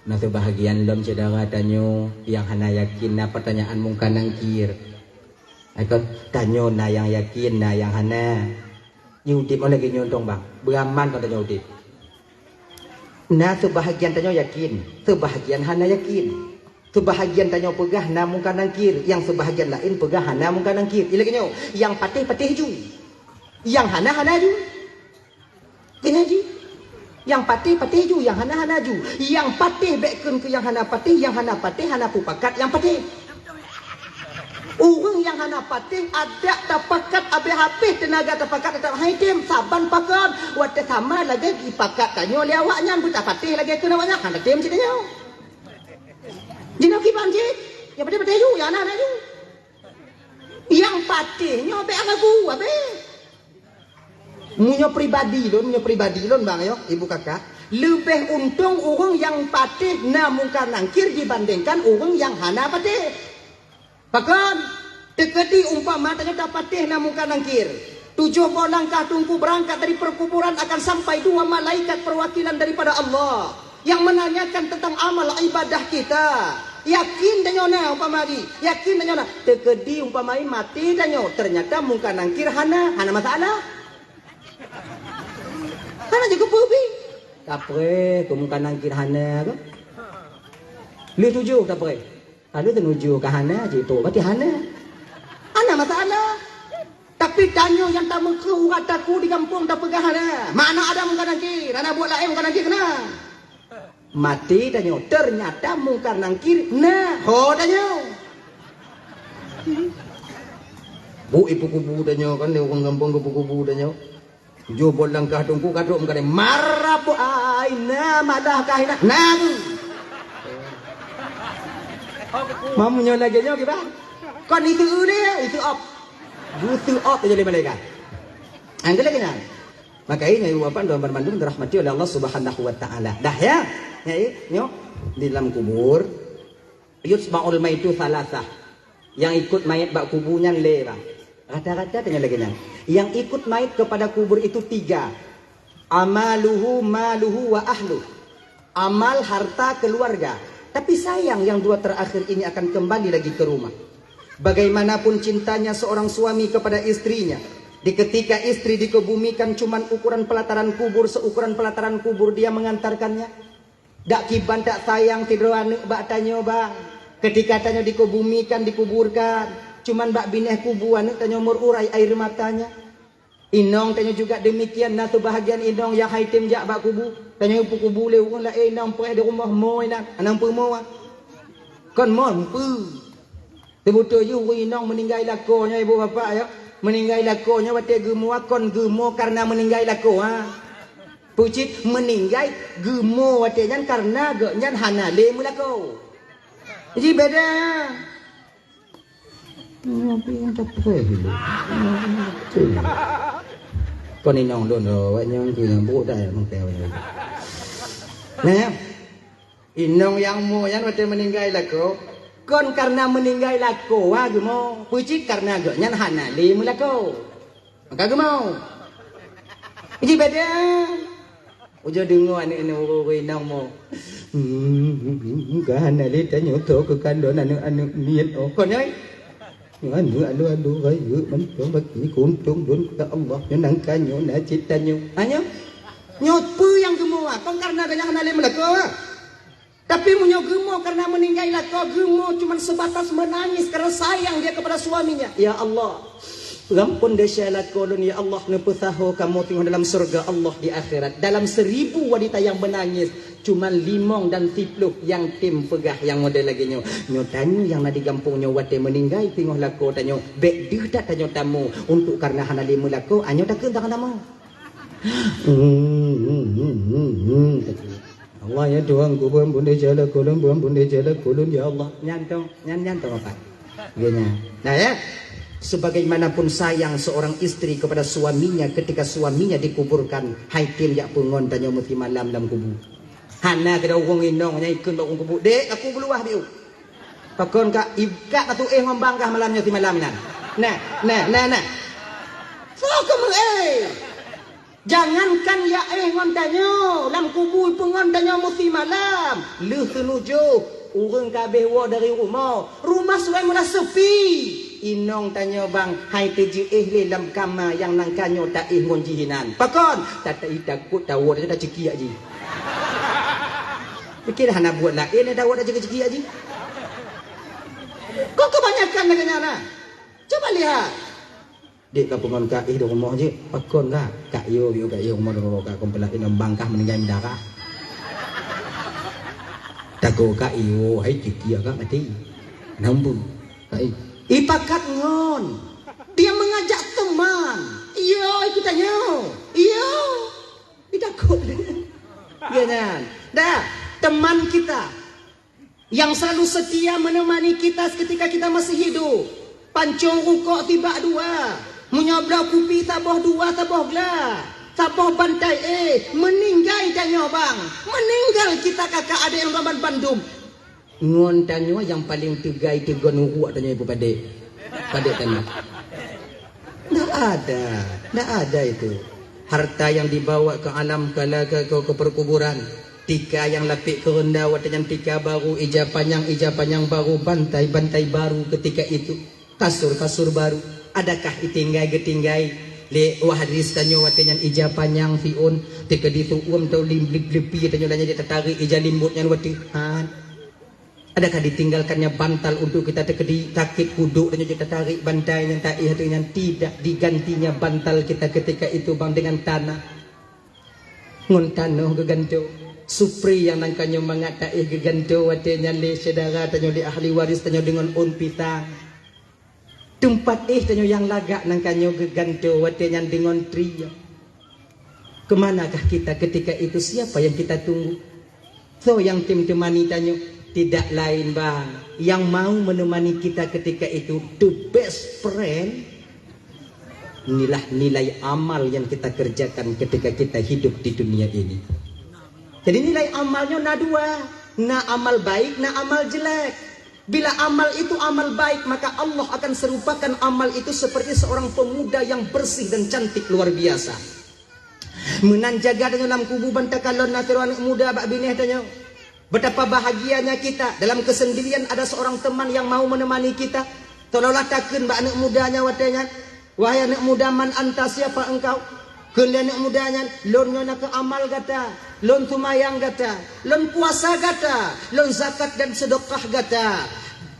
Nah, kebahagiaan dalam saudara danyo yang hana yakin na pertanyaan mungkin nangkir. Aku danyo na yang yakin na yang hana. Nyudip oleh genyo dong bang. Beraman kata nyudip. Nah, sebahagian tanyo yakin, sebahagian hana yakin. Sebahagian tanyo pegah namun kanangkir, yang sebahagian lain pegah hana mung kanangkir. Ila kenyo, yang patih ju. Yang hana ju. Kena ji. Yang patih ju, yang hana ju. Yang patih bekun ke yang hana patih hana pupakat yang patih. Orang yang hana patih ada tapakat abe habis tenaga tapakat tetap haitim saban pakan wate sama lagi ipakat tanyo le awaknya buta patih lagi kena banyak hana tim citanya. Jino ki banjit ya patih ju ya hana ju. Yang patihnya abe agagu abe. Munyo pribadi lon bang yo ibu kakak. Lebih untung orang yang patih namun kanangkir dibandingkan orang yang hana patih. Bahkan dekati umpama tanya patih namun kanangkir. 7 langkah tunggu berangkat dari perkuburan akan sampai 2 malaikat perwakilan daripada Allah yang menanyakan tentang amal ibadah kita. Yakin danyo na umpama di. Yakin danyo na. Dekati umpamai mati danyo ternyata mung kanangkir hana masalah. Hana juga pubi. Tapre kumung kanangkir hana ko. Lu 7 tapre. Lalu menuju ke hana itu berarti hana. Ana masalah. Tapi tanyo yang tak mengkeru kataku di kampung tak pegah hana. Mana ada mungkin nangkir, ana buat lain mungkin nangkir kena. Mati tanyo ternyata mungkin nangkir. Nah, ho tanyo. Bu ibu kubu tanyo kan dia orang kampung kubu tanyo. Jo bolang kah tungku kaduk mungkin marah bu ai na madah kahina. Nah. Mamunya lagi nyo kita. Kon itu dia, itu op. Butuh op jadi mereka. Angkat lagi nak. Maka ini uapan doa bermandung dirahmati oleh Allah Subhanahu wa taala. Dah ya. Nyo di dalam kubur yusma'ul maitu thalathah. Yang ikut mayat bak kuburnya lera. Rata-rata tanya lagi nak. Yang ikut mayat kepada kubur itu 3. Amaluhu, maluhu wa ahlu. Amal, harta, keluarga. Tapi sayang yang 2 terakhir ini akan kembali lagi ke rumah. Bagaimanapun cintanya seorang suami kepada istrinya, di ketika istri dikebumikan cuman ukuran pelataran kubur, seukuran pelataran kubur dia mengantarkannya. Dak kiban tak sayang tidur anak bak tanya bang. Ketika tanya dikebumikan, dikuburkan, cuman bak bineh kubu anak tanya merurai air matanya. Inong tanya juga demikian, nah tu bahagian inong yang haitim jak bak kubu. Tanya upu kubu leu lah inong pereh di rumah moy nak, anang pu mo. Kon mon pu. Tebuto you inong meninggal lakonya ibu bapa ya. Meninggal lakonya wate gemo kon gemo karena meninggal lako ha. Pucit meninggal gemo wate nyan karena ge nyan hanale mulako. Jadi beda. Apa yang tak perlu. Kon inong dono wa nyong ku yang bu dai mong teo. Nah. Inong yang mo yan wate meninggal lako. Kon karena meninggal lako ha gemo, pucit karena ge nyan hanale mulako. Maka gemo. Jadi beda. Ujo dengo ane inong mo. Ka hanale tanyo to ke kandon anu niat oh kon oi. Anu ayu man to bagi kuntung dun ka Allah nang kanyo na citanyo. Anyo. Nyot pu yang gemo kon karena ge nyan hanale mulako. Tapi punya gemo karena meninggal lako, gemo cuma sebatas menangis karena sayang dia kepada suaminya. Ya Allah, gampun desa lakolun ya Allah neputaho kamu tinggal dalam surga Allah di akhirat. Dalam 1000 wanita yang menangis, cuma 5 dan 10 yang tim pegah yang model lagi nyo. Nyo tanyo yang nadi gampungnya wate meninggal tinggal lako tanyo. Bek dia tak tanyo tamu untuk karena hana 5 lako, anyo tak kentak tamu. Allah ya Tuhan ku buan bunda jala kulun ya Allah nyantong apa gini. Nah ya, sebagaimanapun sayang seorang istri kepada suaminya ketika suaminya dikuburkan, haitim ya pungon tanya muti malam dalam kubur. Hana kada wong inong nya ikun bak kubur. Dek aku beluah diu. Pakon ka ibka atu ngombangkah malamnya ti malam nan. Nah. So kamu jangankan ya ngontanyo lam kubur pengontanyo musim malam leuh tenuju urang kabeh wa dari rumah sudah mula sepi. Inong tanyo bang hai teji le lam kama yang nang kanyo tak ngon jihinan pakon tak takut tawo tak ceki aji pikir hana buat lain ada dawo tak ceki aji kok kebanyakan negara coba lihat. Dek ka pengon ka di rumah je pakon ka kak yo mo ka kompela inam bangkah meninggal darah tago ka iyo hai kikia ka mati nambung kai ipakat ngon dia mengajak teman iyo ikutannya iyo takut ya kan dah teman kita yang selalu setia menemani kita ketika kita masih hidup pancung rukuk tiba 2 menyabla kupi taboh 2 taboh gla taboh bantai meninggal tanya bang meninggal kita kakak ada yang raban Bandung ngon tanya yang paling tegai tegon uak tanya ibu pade tanya ndak ada itu harta yang dibawa ke alam kalaga ke perkuburan tika yang lapik ke rendah watanya tika baru ija panjang baru bantai baru ketika itu kasur baru. Adakah itinggai le wahadis tanyo watenyan ija panjang fiun tika ditu tau lepi tanyo nanya dia tertarik ija limbutnya watihan. Adakah ditinggalkannya bantal untuk kita tekedi takik kuduk tanyo dia tertarik bantai yang tak ihatunya tidak digantinya bantal kita ketika itu bang dengan tanah ngontano geganto supri yang nangkanyo mangata geganto watenyan le saudara tanyo di ahli waris tanyo dengan pitang tempat tanyo yang lagak nang kanyo geganto watenyan dengan tria. Kemanakah kita ketika itu? Siapa yang kita tunggu? So yang temani tanyo tidak lain bang yang mau menemani kita ketika itu the best friend inilah nilai amal yang kita kerjakan ketika kita hidup di dunia ini. Jadi nilai amalnya na dua, na amal baik, na amal jelek. Bila amal itu amal baik, maka Allah akan serupakan amal itu seperti seorang pemuda yang bersih dan cantik luar biasa. Menanjaga dalam kubu bantakalon nasiru anak muda bak bineh tanya. Betapa bahagianya kita dalam kesendirian ada seorang teman yang mau menemani kita. Tolonglah takkan bak anak mudanya watanya. Wahai anak muda, man anta, siapa engkau? Kemudian anak mudanya, lon nak ke amal gata, lon tumayang gata, lon puasa gata, lon zakat dan sedekah gata.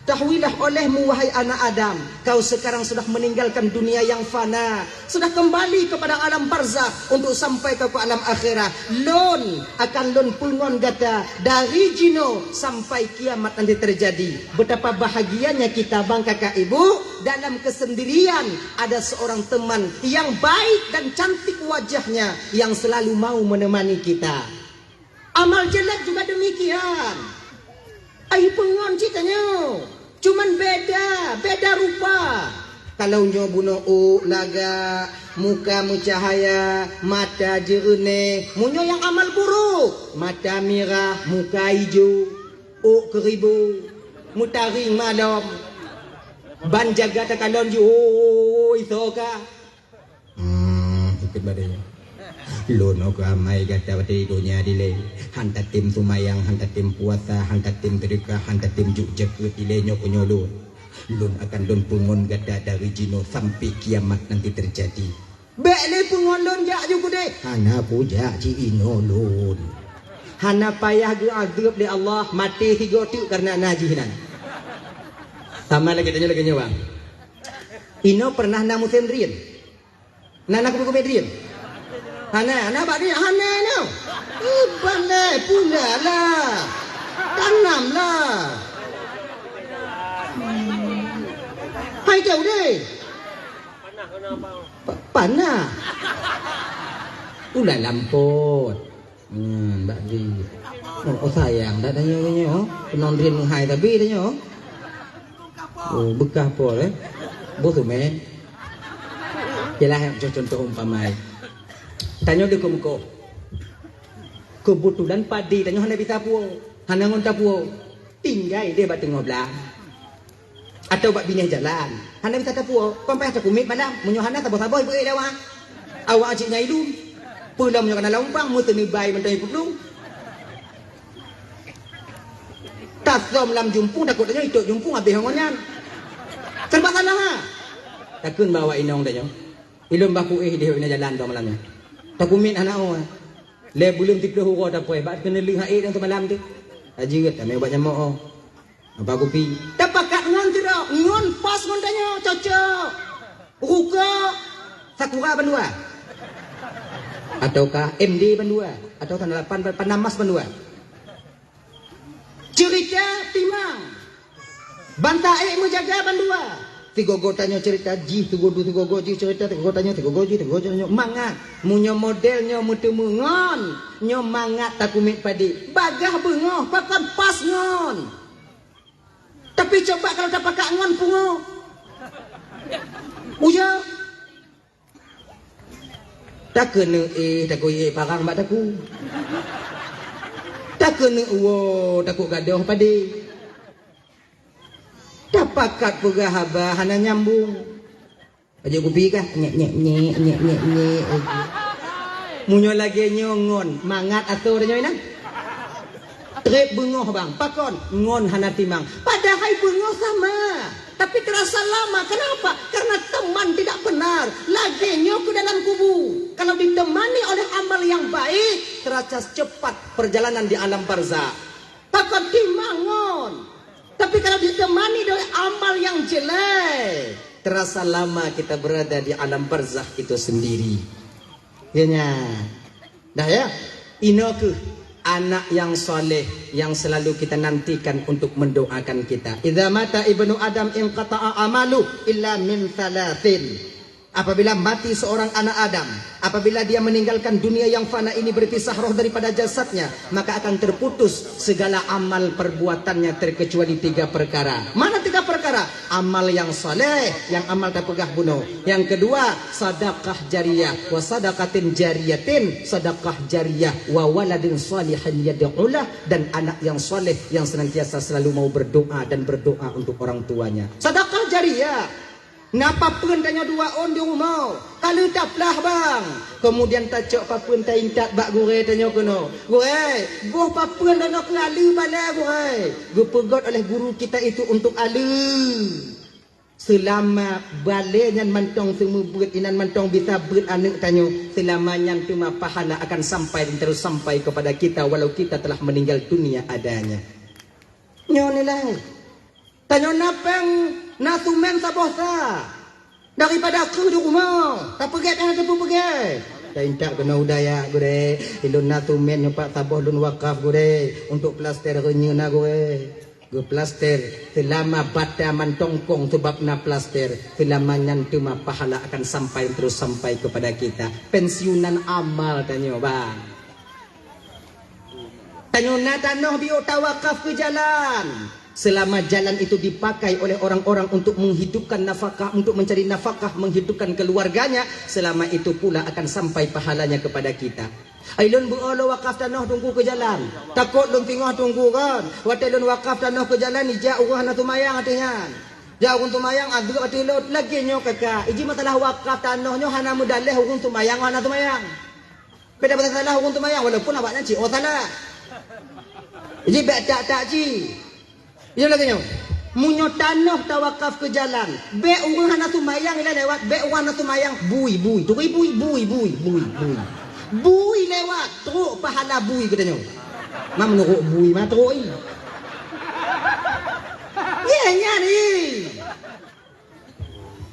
Tahuilah olehmu wahai anak Adam, kau sekarang sudah meninggalkan dunia yang fana, sudah kembali kepada alam barzakh untuk sampai ke alam akhirat. Lon akan lon pulngon gata dari jino sampai kiamat nanti terjadi. Betapa bahagianya kita bang kakak ibu, dalam kesendirian ada seorang teman yang baik dan cantik wajahnya yang selalu mau menemani kita. Amal jelek juga demikian. Ayo pengon ceritanya. Cuman beda rupa. Kalau nyo buno laga, muka mencahaya, mata jernih, munyo yang amal buruk, mata merah, muka hijau, keribu, mutaring malam. Ban jaga takalon ju isoka. Ikut badanya. Lono kamai kata wati dunia dile. Hantar tim sumayang, hantar tim puasa, hantar tim sedekah, hantar tim juk dile nyok nyolo. Lun akan lun pungon gada dari jino sampai kiamat nanti terjadi. Bele pungon lun jak juga deh. Hana puja ci ino lun. Hana payah ge azab de Allah mati tiga tu karena najihinan. Sama lagi tanya lagi nyawa. Ino pernah namu sendirian. Nana kubu bedrian. Hana bak dia hana no. Pandai pula lah. Tanam lah. Hai jauh deh. Panah. Ulah lampot. Bak dia. Oh sayang dah tanya oh. Penondrin menghai tapi tanya oh. Oh bekah apa eh. Bosu men. Jelah contoh umpamai. Tanya dia kumko. Kebetulan padi tanya hana bisa puo. Hana ngonta puo. Tinggai dia bat tengok belah. Atau bat bineh jalan. Hana bisa puo. Kompai tak kumit malam. Munyo hana sabo-sabo ibu dah wah. Awak acik nyai dum. Pulang munyo kana lompang mu teni bai mentai puplung. Tasom lam jumpung takut tanya itu jumpung habis ngonyan. Serba salah ha. Takun bawa inong tanya. Ilum baku dia ina jalan tu malamnya. Tak kumit anak awak. Le belum tipu huruf dah poy. Bak kena lih air yang tu malam tu. Haji kat ambil ubat nyamuk oh. Apa kopi. Dapat kat ngon tu dak. Ngon pas ngon tanya cocok. Ruka Sakura Bandua. Ataukah MD Bandua atau Tanah 8 Panamas Bandua. Cerita timang. Bantai menjaga Bandua. Tiga go tanya cerita ji, tiga go ji cerita, tiga go tanya mangat. Munyo modelnya mutu mengon, nyo mangat tak kumit padi. Bagah bengoh, pakan pas ngon. Tapi coba kalau tak pakai ngon pungo. Uya. Tak kena tak koye parang bak taku. Tak kena takut gadoh padi. Dapakat pegah haba hana nyambung. Aja kupi kah? Nyek. Munyo lagi nyongon mangat atau dah nyoinan. Trip bengoh bang, pakon ngon hana timang. Padahal bengoh sama, tapi terasa lama. Kenapa? Karena teman tidak benar. Lagi ke dalam kubu. Kalau ditemani oleh amal yang baik, terasa cepat perjalanan di alam barzakh. Pakon timang ngon. Tapi kalau ditemani oleh amal yang jelek, terasa lama kita berada di alam barzakh itu sendiri. Yanya. Dah ya? Inoku anak yang soleh yang selalu kita nantikan untuk mendoakan kita. Idza mata ibnu Adam inqata'a amalu illa min thalathin. Apabila mati seorang anak Adam, apabila dia meninggalkan dunia yang fana ini berpisah roh daripada jasadnya, maka akan terputus segala amal perbuatannya terkecuali 3 perkara. Mana 3 perkara? Amal yang saleh, yang amal tak pegah bunuh. Yang kedua, sedekah jariyah, wa sadaqatin jariyatin, sedekah jariyah, wa waladin salihin yad'ulah, dan anak yang saleh yang senantiasa selalu mau berdoa dan berdoa untuk orang tuanya. Sedekah jariyah. Napa pun tanya 2 on di rumah. Kalau tak pelah bang. Kemudian tak cok papun tak intak bak gure tanya kono. Gure, goh papun dan nak lalu bala gure. Gue pegot oleh guru kita itu untuk alu. Selama balenya mantong semua berit inan mantong bisa berit anak tanya. Selamanya cuma pahala akan sampai dan terus sampai kepada kita walau kita telah meninggal dunia adanya. Nyonilah. Tanya napang nasumen sabosa daripada aku di rumah tak pergi kan tu pergi tak intak kena udaya gure ilun nasumen nyopak saboh lun wakaf gure untuk plaster renyeu na gure plaster selama bata mantongkong sebab na plaster selamanya tu mah pahala akan sampai terus sampai kepada kita. Pensiunan amal tanya bang, tanya na tanah bio tawakaf ke jalan. Selama jalan itu dipakai oleh orang-orang untuk menghidupkan nafkah, untuk mencari nafkah, menghidupkan keluarganya, selama itu pula akan sampai pahalanya kepada kita. Ailun bu Allah wakaf tanah tunggu ke jalan. Takut lun tengah tunggu kan. Watai lun wakaf tanah ke jalan ija urah na tumayang artinya. Ja urang tumayang adu ati lot lagi nyo kakak. Iji masalah wakaf tanah nyo hana mudaleh urang tumayang hana tumayang. Beda salah urang tumayang walaupun awaknya cik oh salah. Iji bak tak ci. Ini lagi nyo, munyo tanah tawakaf ke jalan. Be urang hana tumayang ila lewat. Be urang hana tumayang bui. Turi bui. Bui lewat. Teruk pahala bui katanya. Mak menurut bui mah teruk ni. Ya ni.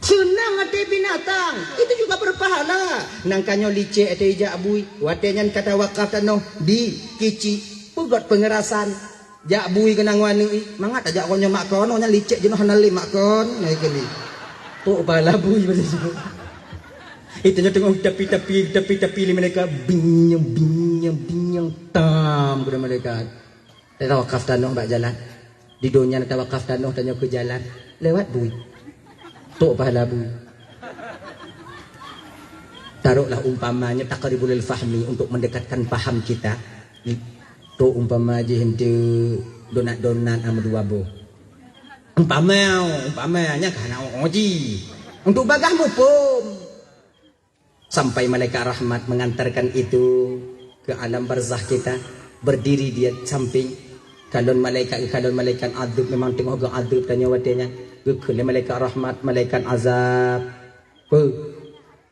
Senang hati binatang. Itu juga berpahala. Nangkanyo licik hati ijak bui. Watenya kata wakaf tanah di kici. Pugot pengerasan. Jak bui kena ngwani mangat ajak konyo mak kono nya licik jenuh hanali mak kon naik kali tu pala bui betul itu nya tengok tapi mereka binyang tam kepada mereka tawakaf tanah bak jalan di dunia tawakaf tanah tanya ke jalan lewat bui tu pala bui. Taruhlah umpamanya taqribul fahmi untuk mendekatkan paham kita. Tu umpama je hente donat ama 2 boh. Umpamanya kana oji. Untuk bagah mupum. Sampai malaikat rahmat mengantarkan itu ke alam barzah kita, berdiri dia samping. Kalau malaikat azab memang tengok gang azab tanya watenya. Ke malaikat rahmat, malaikat azab.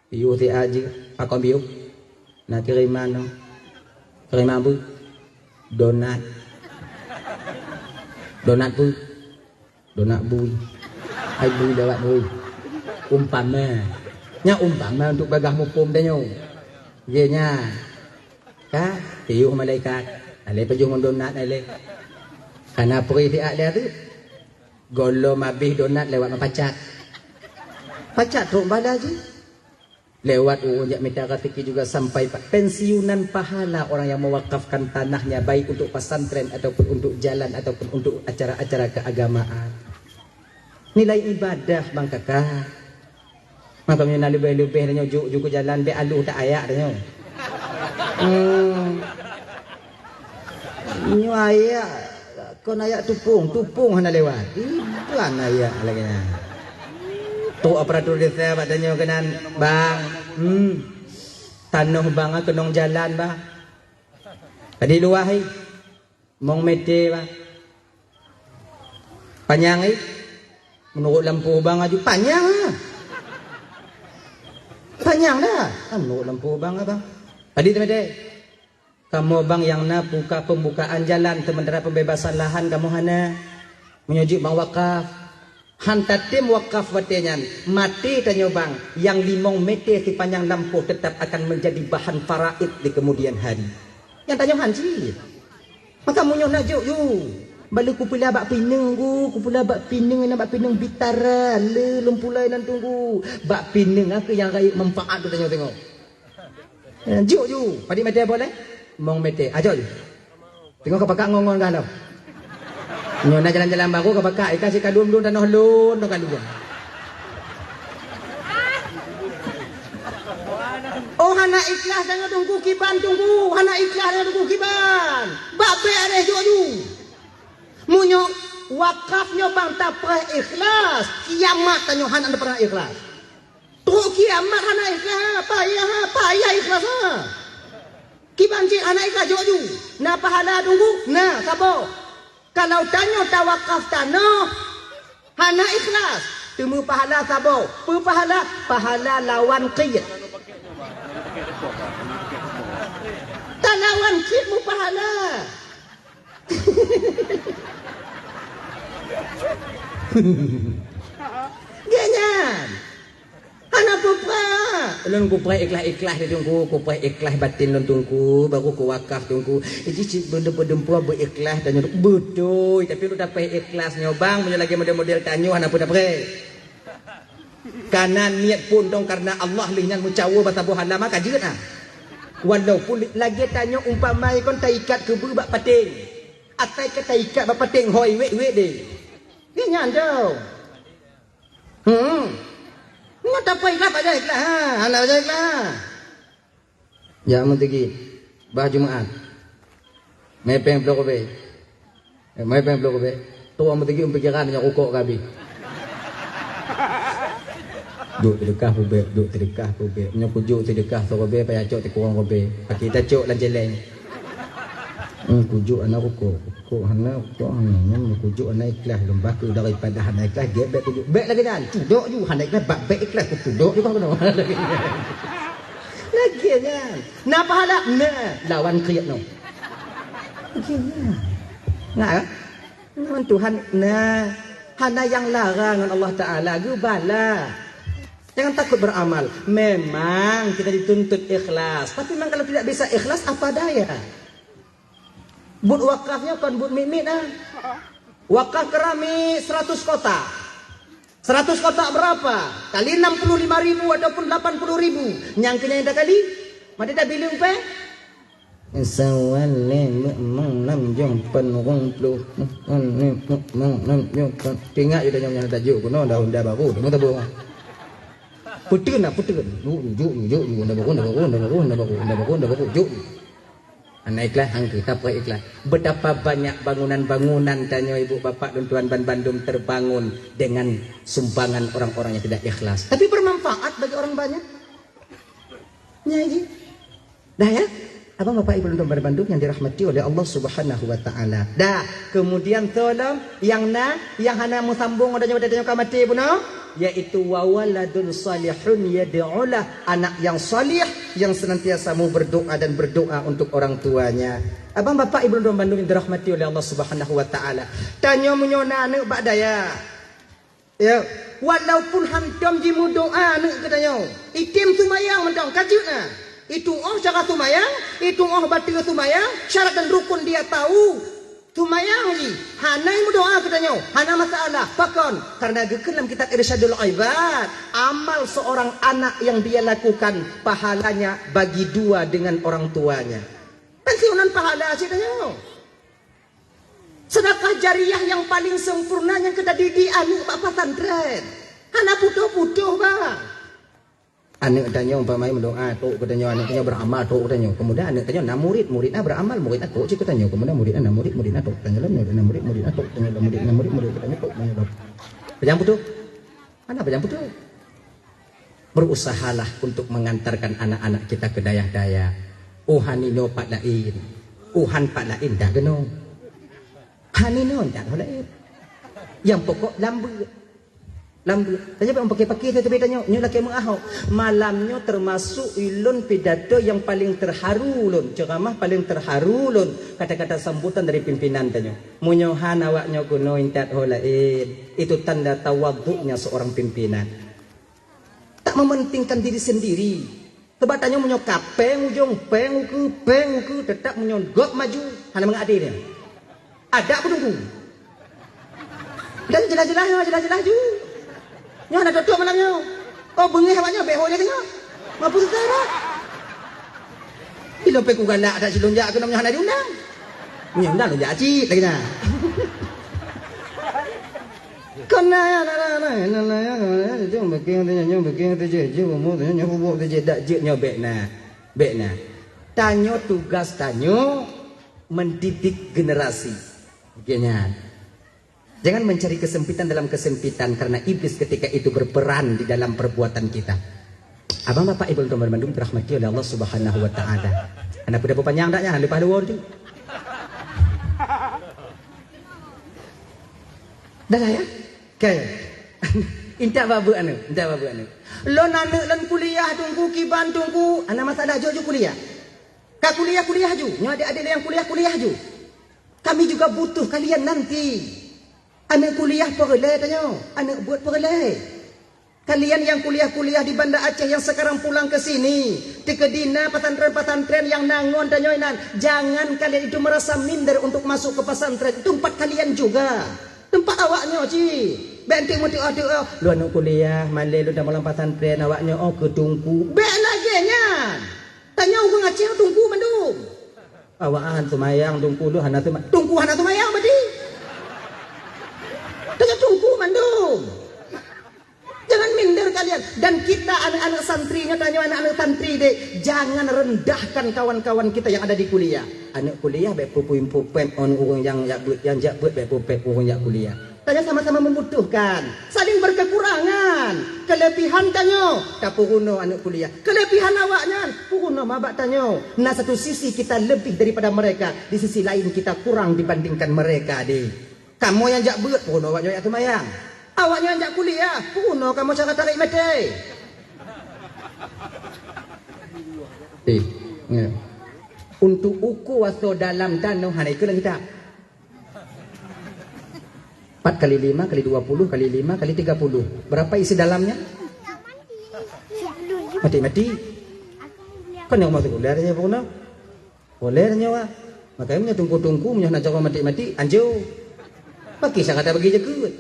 Iyo ti aja pakon biu. Nak kirim mana? Kirim apa? Donat bui ai bui lewat bui umpama untuk bagah mupum danyo ye nya ka tiu malaikat ale pejung donat ale kana pri ti ada tu golo mabih donat lewat pacat tu bala je lewat ujak minta rezeki juga sampai pensiunan pahala orang yang mewakafkan tanahnya baik untuk pesantren ataupun untuk jalan ataupun untuk acara-acara keagamaan. Nilai ibadah bang kakak. Makanya nak lebih-lebih danyo juk jalan be alu tak ayak danyo. Nyo ayak kon ayak tupung hana lewat. Itu ayak lagi na. Tu operator desa badannya kenan bang tanah bang kenong jalan bang tadi luah mong mete bang panjang menurut lampu bang aju panjang dah menurut lampu bang abang tadi teman-teman kamu bang yang na buka pembukaan jalan sementara pembebasan lahan kamu hana menyujuk bang wakaf. Hantar tim wakaf watenya mati tanya bang yang 5 meter di panjang lampu tetap akan menjadi bahan faraid di kemudian hari. Yang tanya hanci. Maka munyo nak juk Balu ku pula bak pineng ku pula bak pineng nak bak pineng bitara le lempulai nan tunggu. Bak pineng aku yang raya manfaat tu tengok. Juk ju, padi mete boleh? Mong mete. Ajo ju. Tengok kapakak ngongon kan tau. Nyona jalan-jalan baru kapakak ikan si kadum-dum tanah lun no kadum. Oh hana ikhlas jangan tunggu kiban tunggu. Hana ikhlas jangan tunggu kiban. Babe ada juk ju. Munyo wakafnya bang tak pernah ikhlas. Kiamat tanyo hana tak pernah ikhlas. Tu kiamat hana ikhlas. Payah ikhlas ha. Kiban cik hana ikhlas joju. Na pahala tunggu. Na sabo. Kalau tanyo tawakaf tanah hana ikhlas. Temu pahala sabo. Pahala lawan qiyat. Tak lawan qiyat mu pahala. Ganyan. Hana pupa. Lon ku pray ikhlas dia tunggu, ku pray ikhlas batin lon tunggu, baru ku wakaf tunggu. Jadi benda-benda berikhlas tanya betul, tapi lu dapat ikhlas nyobang punya lagi model-model tanyo hana pun dapat. Karena niat pun dong karena Allah linyan mucawa batabu halama kajeut ah. Walaupun lagi tanyo umpamai kon taikat ke bak pating. Atai ke taikat bak pating hoi wek deh. Ganyan tau. Nggak tahu ikhlas aja ikhlas ha, anak aja ikhlas. Ya mentegi, bah Jumaat. Mepeng blok be. Mepeng blok be. Tua mentegi pikiran yang ukok kabi. Duk sedekah be, duk sedekah be. Nya kujuk sedekah so be payah cok ti kurang be. Kita cok lan jeleng. Kujuk anak kok hana kok hana kujuk anak ikhlas lembah ke daripada hana ikhlas gebek kujuk bek lagi dan cudok ju hana ikhlas bak bek ikhlas cudok ju kan lagi kan na pahala na lawan qiyat no nah Tuhan nah hana yang larang Allah Taala gubala. Jangan takut beramal. Memang kita dituntut ikhlas, tapi memang kalau tidak bisa ikhlas apa daya? But wakafnya kan but mimit ah. Wakaf kerami 100 kotak. 100 kotak berapa? Kali 65.000 ataupun 80.000. Nyangkanya yang kali? Mati dah bilang pe? Sawale memang nam jong penurung puluh. Nam jong tinggal je dah yang tajuk kuno daun dah baru. Temu tabu. Putun nak putun. Juk dah baru. Juk. Anak ikhlas hang kita pray ikhlas. Betapa banyak bangunan-bangunan tanya ibu bapak dan tuan ban Bandung terbangun dengan sumbangan orang-orang yang tidak ikhlas. Tapi bermanfaat bagi orang banyak. Nyai. Dah ya? Abang bapak ibu dan tuan ban Bandung yang dirahmati oleh Allah Subhanahu wa taala. Dah, kemudian tolong yang hana mau sambung adanya tanya mati puno yaitu wawaladun salihun yad'ulah, anak yang salih yang senantiasa mau berdoa dan berdoa untuk orang tuanya. Abang bapak ibu dan Bandung yang dirahmati oleh Allah Subhanahu wa taala. Tanya menyona anak bak daya. Ya, walaupun hantam jimu doa anak katanya. Itim sumayang mentang kajutna. Itu cara sumayang, itu batil sumayang, syarat dan rukun dia tahu. Tumayang ji, hanai mu doa katanya, hana masalah. Pakon, karena dalam kitab Irsyadul Ibad, amal seorang anak yang dia lakukan pahalanya bagi dua dengan orang tuanya. Pensiunan pahala sih katanya. Sedekah jariah yang paling sempurna yang kita didik anak bapak pesantren. Hana putuh-putuh bang. Anak tanya umpamai mendoa tok katanya anaknya beramal tok katanya. Kemudian anak tanya nak murid beramal murid tok cik katanya. Kemudian murid tok tanya lah murid tok tanya lah murid katanya tok tanya lah. Pejam putu. Mana pejam putu? Berusahalah untuk mengantarkan anak-anak kita ke daya-daya. Hanino pak lain. Han pak lain dah geno. Hanino dak lain. Yang pokok lambu. Tanya apa pakai saya tanya nyo laki mengahau malamnya termasuk ilun pidato yang paling terharu lun ceramah paling terharu lun kata-kata sambutan dari pimpinan tanya munyohan awaknya kuno intat holain itu tanda tawaduknya seorang pimpinan tak mementingkan diri sendiri sebab tanya munyok kapeng ujung peng uku tetap munyok gok maju hana mengadil ada apa tunggu Dah jelas ju. Nyo nak tutup malamnya. Oh bengih awaknya beho dia tengok. Mampu setara. Ilo pe ku galak tak silunjak ke namanya hana diundang. Punya undang lunjak acik lagi dah. Kena ya jom bikin je umur hubuk je dak je nyo bekna. Tanyo tugas tanyo mendidik generasi. Begini. Jangan mencari kesempitan dalam kesempitan karena iblis ketika itu berperan di dalam perbuatan kita. Abang bapak ibu teman Bandung dirahmati oleh Allah Subhanahu wa taala. Anak udah panjang daknya lupa luar tu. Dah lah ya. Kaya. Intak babu anu. Lo anak lan kuliah tunggu kiban tunggu. Anak masalah jo kuliah. Kak kuliah ju. Nyo adik-adik yang kuliah ju. Kami juga butuh kalian nanti. Anak kuliah perleh tanya. Anak buat perleh. Kalian yang kuliah di Banda Aceh yang sekarang pulang ke sini, di Kedina pesantren-pesantren yang nangon tanya inan, jangan kalian itu merasa minder untuk masuk ke pesantren. Tempat kalian juga. Tempat awaknya ci. Benting muti ada lu anak kuliah, malai lu dah malam pesantren awaknya ke Tungku. Bek lagi nya. Tanya orang Aceh Tungku Bandung. Awakan tumayang Tungku lu hana tumayang berarti. Tanya Tungku Bandung. Jangan minder kalian. Dan kita anak-anak santrinya tanya anak-anak santri deh, jangan rendahkan kawan-kawan kita yang ada di kuliah. Anak kuliah baik pupim on orang yang jabut baik pupim orang yang kuliah. Tanya sama-sama membutuhkan, saling berkekurangan. Kelebihan tanya, tak puruno anak kuliah. Kelebihan awaknya, puruno mabak tanya. Nah satu sisi kita lebih daripada mereka, di sisi lain kita kurang dibandingkan mereka deh. Kamu yang jabut puruno awaknya yang tumayang. Awaknya anjak kuliah, puno kamu cara tarik mete. Untuk uku waso dalam danau hana itu lagi tak. 4 kali 5 kali 20 kali 5 kali 30. Berapa isi dalamnya? Mati. Kan yang masuk kuliah aja puno. Boleh nyawa. Makanya tunggu punya nak cakap mati anjo. Bagi saya kata bagi je good.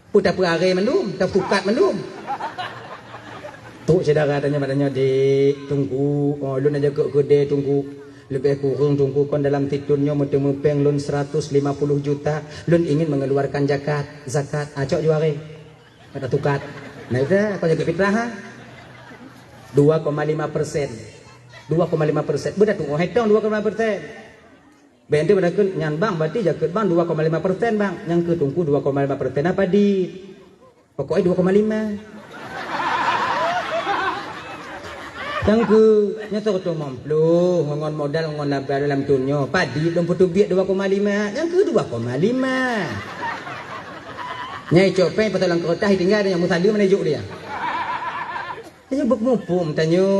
Putar perare mandum, tak pukat mandum. Tuk saudara tanya dek tunggu, lu nak jaga kedai tunggu. Lebih kurang tunggu kon dalam titulnya mempeng lun 150 juta. Lun ingin mengeluarkan zakat. Acok juare. Ada tukat. Nah udah kau jaga fitrah ha. 2,5%. 2,5%. Bedah tunggu hetong 2,5%. Bente pada kun nyambang berarti jaket bang 2,5% bang. Yang ke tungku 2,5% apa di? Pokoknya 2,5. Yang ke nyata tu mamplu ngon modal ngon laba dalam tunyo. Padi belum putu biak 2,5. Yang ke 2,5. Nyai copeng patalang kertas tinggal yang musali menejuk dia. Tanya bermupum tanyo.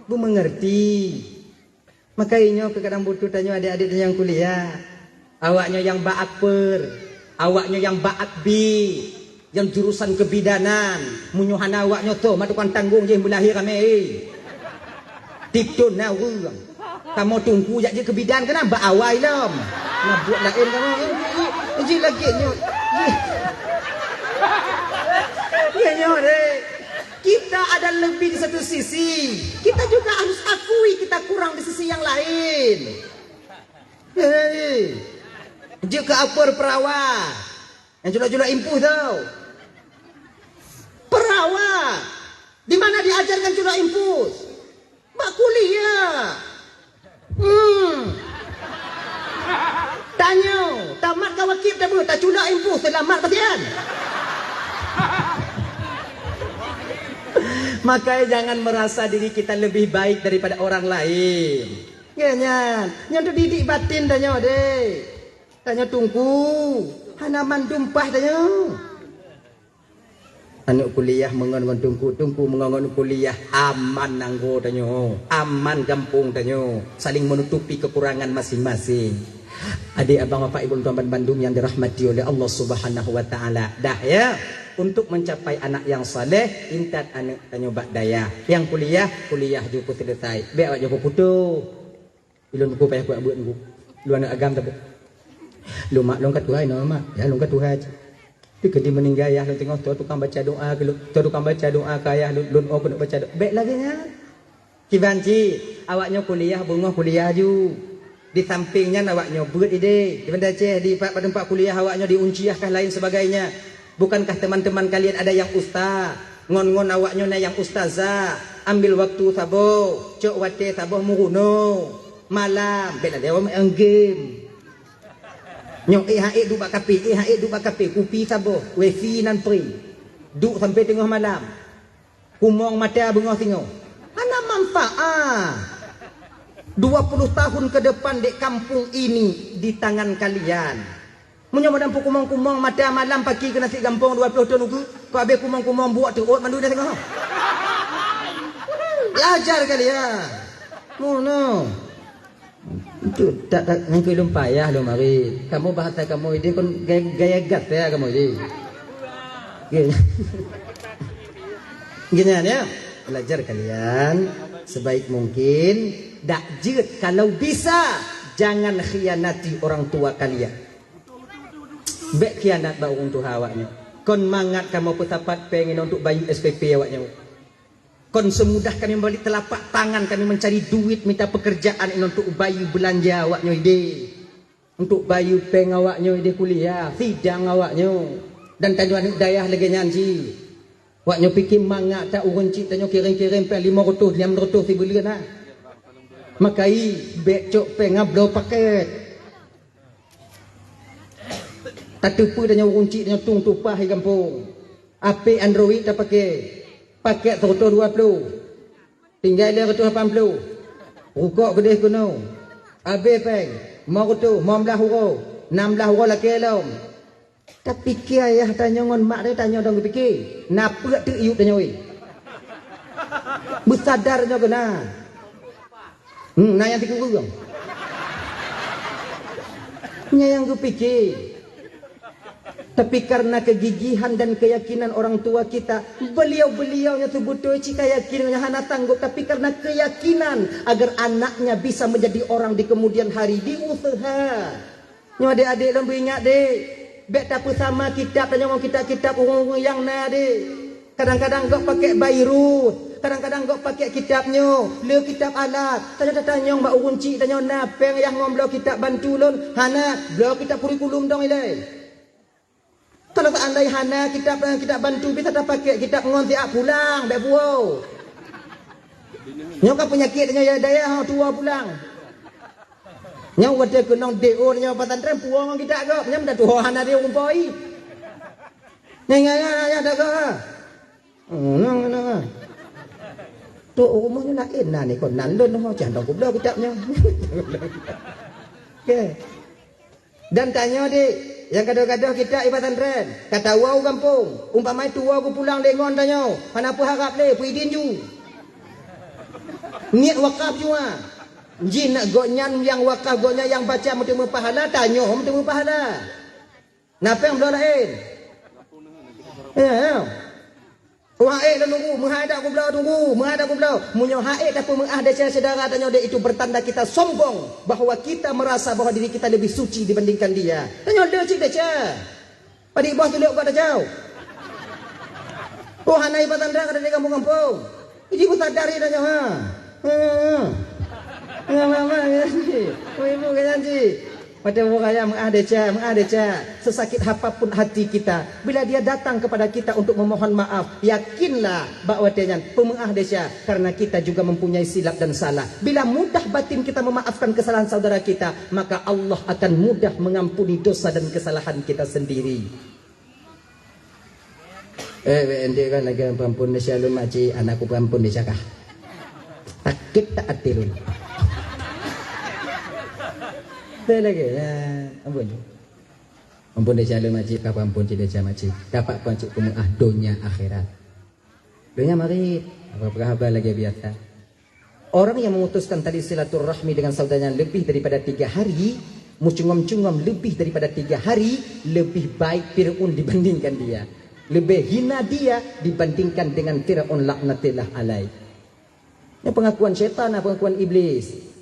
Bu mengerti. Makanya kadang butuh tanya adik-adik yang kuliah. Awaknya yang ba'at awaknya yang ba'at bi, yang jurusan kebidanan. Munyuhan awaknya tu madukan tanggung je belahi kami. Tiptun na urang. Kamu tunggu jak je kebidan kena ba awai lam. Nak buat lain kamu. Ji lagi nyo. Ya nyo deh. Kita ada lebih di satu sisi. Kita juga harus akui kita kurang di sisi yang lain. Jika apar perawa. Yang jula-jula impuh tau. Perawa. Di mana diajarkan jula impuh? Mak kuliah. Tanya. Tamat kawakib tak boleh. Tak jula impuh. Selamat patian. Makanya jangan merasa diri kita lebih baik daripada orang lain. Ya nyan, tu didik batin tanya deh. Tanya tunggu, hanaman tumpah tanya. Anak kuliah mengon tunggu mengon kuliah aman nanggo tanya. Aman gampung tanya. Saling menutupi kekurangan masing-masing. Adik abang bapak ibu tuan Bandung yang dirahmati oleh Allah Subhanahu wa taala. Dah ya. Untuk mencapai anak yang saleh, intat anak tanya bak daya. Yang kuliah juga selesai. Biar awak jumpa putu. Ilun buku payah buat buat buku. Lu anak agam tak. Lu mak long kat tuai no mak. Ya long kat tuai. Tapi kedi meninggal ya lu tengok tu tukang baca doa ke lu. Tu tukang baca doa ke ayah lu aku nak baca doa. Baik lagi nya. Kibanci, awaknya kuliah bunga kuliah ju. Di sampingnya awaknya berat ide. Di benda Aceh di pada tempat kuliah awaknya diunciahkah lain sebagainya. Bukankah teman-teman kalian ada yang ustaz? Ngon-ngon awaknya na yang ustazah. Ambil waktu sabo, cok wate sabo muruno. Malam, bela dia main game. Nyok hae duk bak kape, kopi sabo, wifi nan free. Duk sampai tengah malam. Kumong mata bengah tengok. Ana manfaat. 20 tahun ke depan di kampung ini di tangan kalian. Munyo madam kumong-kumong mata malam pagi ke nasi kampung 20 tahun tu. Kau habis kumong-kumong buat terut mandu dia tengok. Belajar kalian. No. Itu tak ngangkui lum payah lu mari. Kamu bahasa kamu ini kon gaya gat ya kamu ini. Gini ya. Belajar kalian sebaik mungkin. Dak jeut kalau bisa jangan khianati orang tua kalian. Bek khianat ba orang tua awaknya. Kon mangat kamu petapat pengen untuk bayi SPP awaknya. Kon semudah kami balik telapak tangan kami mencari duit minta pekerjaan ini untuk bayi belanja awaknya ide. Untuk bayi peng awaknya ide kuliah, sidang awaknya. Dan tajuan dayah lagi nyanji. Awaknya fikir mangak tak urun cik tanya kirim-kirim pe 500 600 sebulan nah. Makai becok peng ngablo paket. Tatupu tanya urun cik tanya tung tupah di kampung. Ape Android tak pakai. Paket 120. Tinggal dia 180. Rukuk gede kuno. Abe peng. Mau tu 15 huruf. 16 huruf laki alam. Tak fikir ayah tanya ngon mak dia tanya dong fikir. Napa tu iu tanya oi. Bersadarnya kena. Nah yang tiku gong. Nya yang ku fikir. Tapi karena kegigihan dan keyakinan orang tua kita, beliau-beliaunya tu betul cika yakinnya hana tanggup, tapi karena keyakinan agar anaknya bisa menjadi orang di kemudian hari diusaha. Nyo adik-adik lembu ingat dek, bek tak sama kitab tanya mau kitab-kitab orang yang na dek. Kadang-kadang kau pakai bayrut, kadang-kadang kau pakai kitabnya, le kitab alat. Tanya-tanya mbak urun cik tanya napeng yang ngomblo kitab bantu lon, hana blo kitab kurikulum dong ilai. Kalau seandainya hana kitab bantu bisa tak pakai kitab ngon siap pulang dak buau. Nyok penyakitnya ya daya tua pulang. Nyok wate kenong DO nya pesantren puang kita gak nyam dak tuh hana dia umpoi. Nyaya dak gak. Nang. Tu umumnya lain nah ni kon nan lon ho candong kublo kitabnya. Okey. Dan tanya dik yang kadang-kadang kita ibadah tren, kata wow kampung, umpamai tua aku pulang lengon tanya, kenapa harap le, puidin ju. Niat wakaf juga. Jin nak gonyan yang wakaf gonyan yang baca mesti pahala, tanya mesti pahala. Napa yang belum lain? Ya. Wah dah nunggu, menghadap aku belau tunggu, menghadap aku belau. Munyo hae dah pun menghadap saudara tanya dia itu bertanda kita sombong bahawa kita merasa bahawa diri kita lebih suci dibandingkan dia. Tanya dia cik dah. Padi bos tu lihat kau dah jauh. Oh hanai bertanda kada di kampung-kampung. Jadi ku sadari tanya ha. Mama ya sih. Oh ibu kan sih. Pada orang mengadeca, sesakit apapun hati kita, bila dia datang kepada kita untuk memohon maaf, yakinlah bahawa dia pemengadeca, karena kita juga mempunyai silap dan salah. Bila mudah batin kita memaafkan kesalahan saudara kita, maka Allah akan mudah mengampuni dosa dan kesalahan kita sendiri. Ente kan lagi perampun Malaysia lu maci anakku perampun Malaysia kah? Takut tak hati lu. Ada lagi ya, ampun dia jalan majid, apa ampun dia jalan majid, dapat kuancik pemuah dunia akhirat. Dunia mari, apa kabar lagi biasa. Orang yang memutuskan tali silaturahmi dengan saudaranya lebih daripada 3 hari, mucungom-cungom lebih daripada 3 hari, lebih baik Fir'aun dibandingkan dia. Lebih hina dia dibandingkan dengan Fir'aun laknatillah alaih. Ini pengakuan syaitan, pengakuan iblis.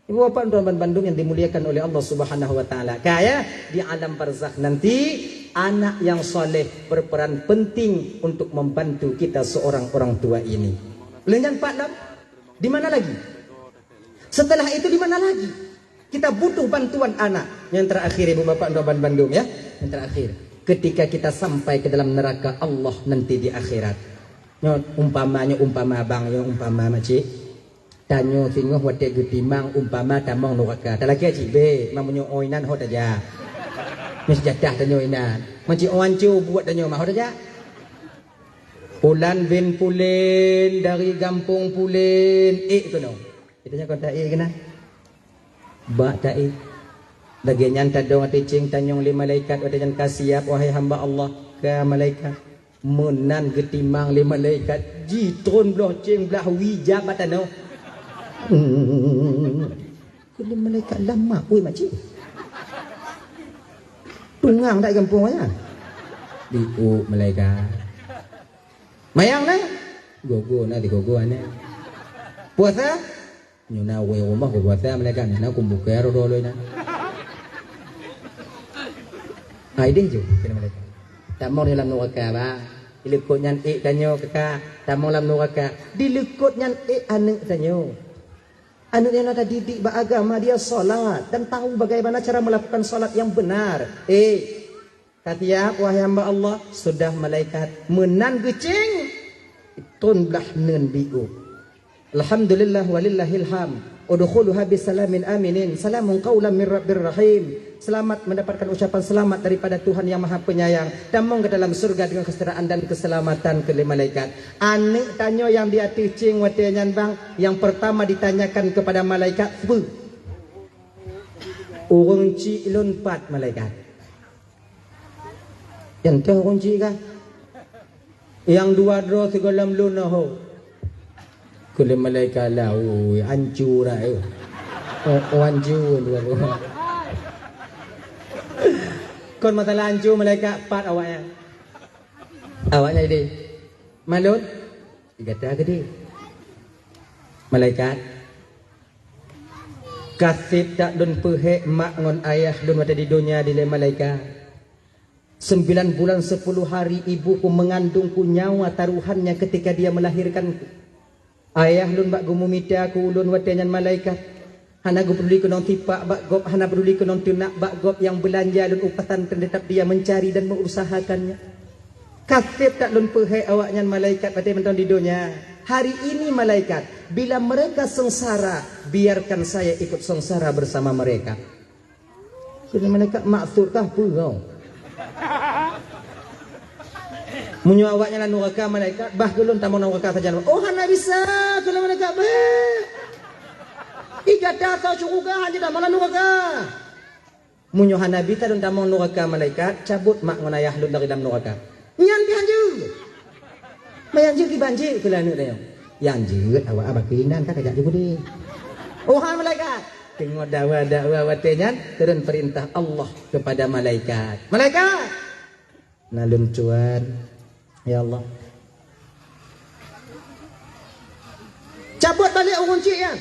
Ibu bapak tuan Bandung yang dimuliakan oleh Allah Subhanahu wa taala. Kaya di alam barzakh nanti anak yang soleh berperan penting untuk membantu kita seorang orang tua ini. Lengan Pak Dam, di mana lagi? Setelah itu di mana lagi? Kita butuh bantuan anak. Yang terakhir ibu bapak tuan Bandung ya. Yang terakhir, ketika kita sampai ke dalam neraka Allah nanti di akhirat. Umpama bang, umpama macik. Tanyo singoh wate getimang umpama tamong neraka. Talaki cik be, mamunyo oinan hot aja. Mis jadah tanyo inan. Maci oancu buat tanyo mah hot aja. Pulan bin pulen dari kampung pulen. Kono. Itanya kota kena. Ba tai. Bagian tadong ati cing tanyong li malaikat wadajan kasiap wahai hamba Allah ke malaikat. Menan getimang li malaikat jitron belah cing belah wijab batano. Kena malaikat lama oi makcik. Tungang tak kampung aja. Diu malaikat. Mayang na? Gogo na di gogo ane. Puasa? Nyuna we rumah ko puasa malaikat na kumbukero doloy na. Ai deh jo kena malaikat. Tamong dalam neraka ba. Dilekut nyan tanyo kakak. Tamong dalam neraka. Dilekut nyan anak tanyo. Anak yang ada didik beragama dia solat dan tahu bagaimana cara melakukan solat yang benar. Kata wahai hamba Allah, sudah malaikat menan gecing tun belah nen biu. Alhamdulillah walillahil ham. Udkhuluha bisalamin aminin. Salamun qaulan min rabbir rahim. Selamat mendapatkan ucapan selamat daripada Tuhan yang Maha Penyayang. Damong ke dalam surga dengan kesetaraan dan keselamatan ke malaikat. Anak tanya yang dia teaching watianyan bang. Yang pertama ditanyakan kepada malaikat. Urung ci ilun pat malaikat. Yang teh urung ci kah? Yang dua dro segolam lunaho. Kule malaikat lau hancur ayo. Hancur dua. Kon masalah hancur malaikat pat awaknya. Awaknya ide. Malun digata gede. Malaikat kasih tak dun pehek mak ngon ayah dun ada di dunia di malaikat. 9 bulan 10 hari ibuku mengandungku nyawa taruhannya ketika dia melahirkanku. Ayah lun bak gumumita aku ulun wadanyan malaikat. Hana gu peduli kenong tipak bak gop, hana peduli kenong tunak bak gop yang belanja lun upatan terdetak dia mencari dan mengusahakannya. Kasih tak lun pehek awaknya malaikat pada mentang di dunia. Hari ini malaikat, bila mereka sengsara, biarkan saya ikut sengsara bersama mereka. Jadi malaikat maksud kah pun munyo awaknya lan neraka malaikat bah gelun tamon neraka saja. Oh hana bisa kalau malaikat bah. Igada kau cukuga hanya dalam neraka. Munyo hana bisa dan tamon neraka malaikat cabut mak ngonayah lun dari dalam neraka. Nyan dihanju. Mayanju di banjir kelana dia. Yang jeut awak abakinan ka kajak judi. Oh hana malaikat. Tengok dakwa watenyan turun perintah Allah kepada malaikat. Malaikat. Nalun cuan. Ya Allah. Cabut balik urun cik ya.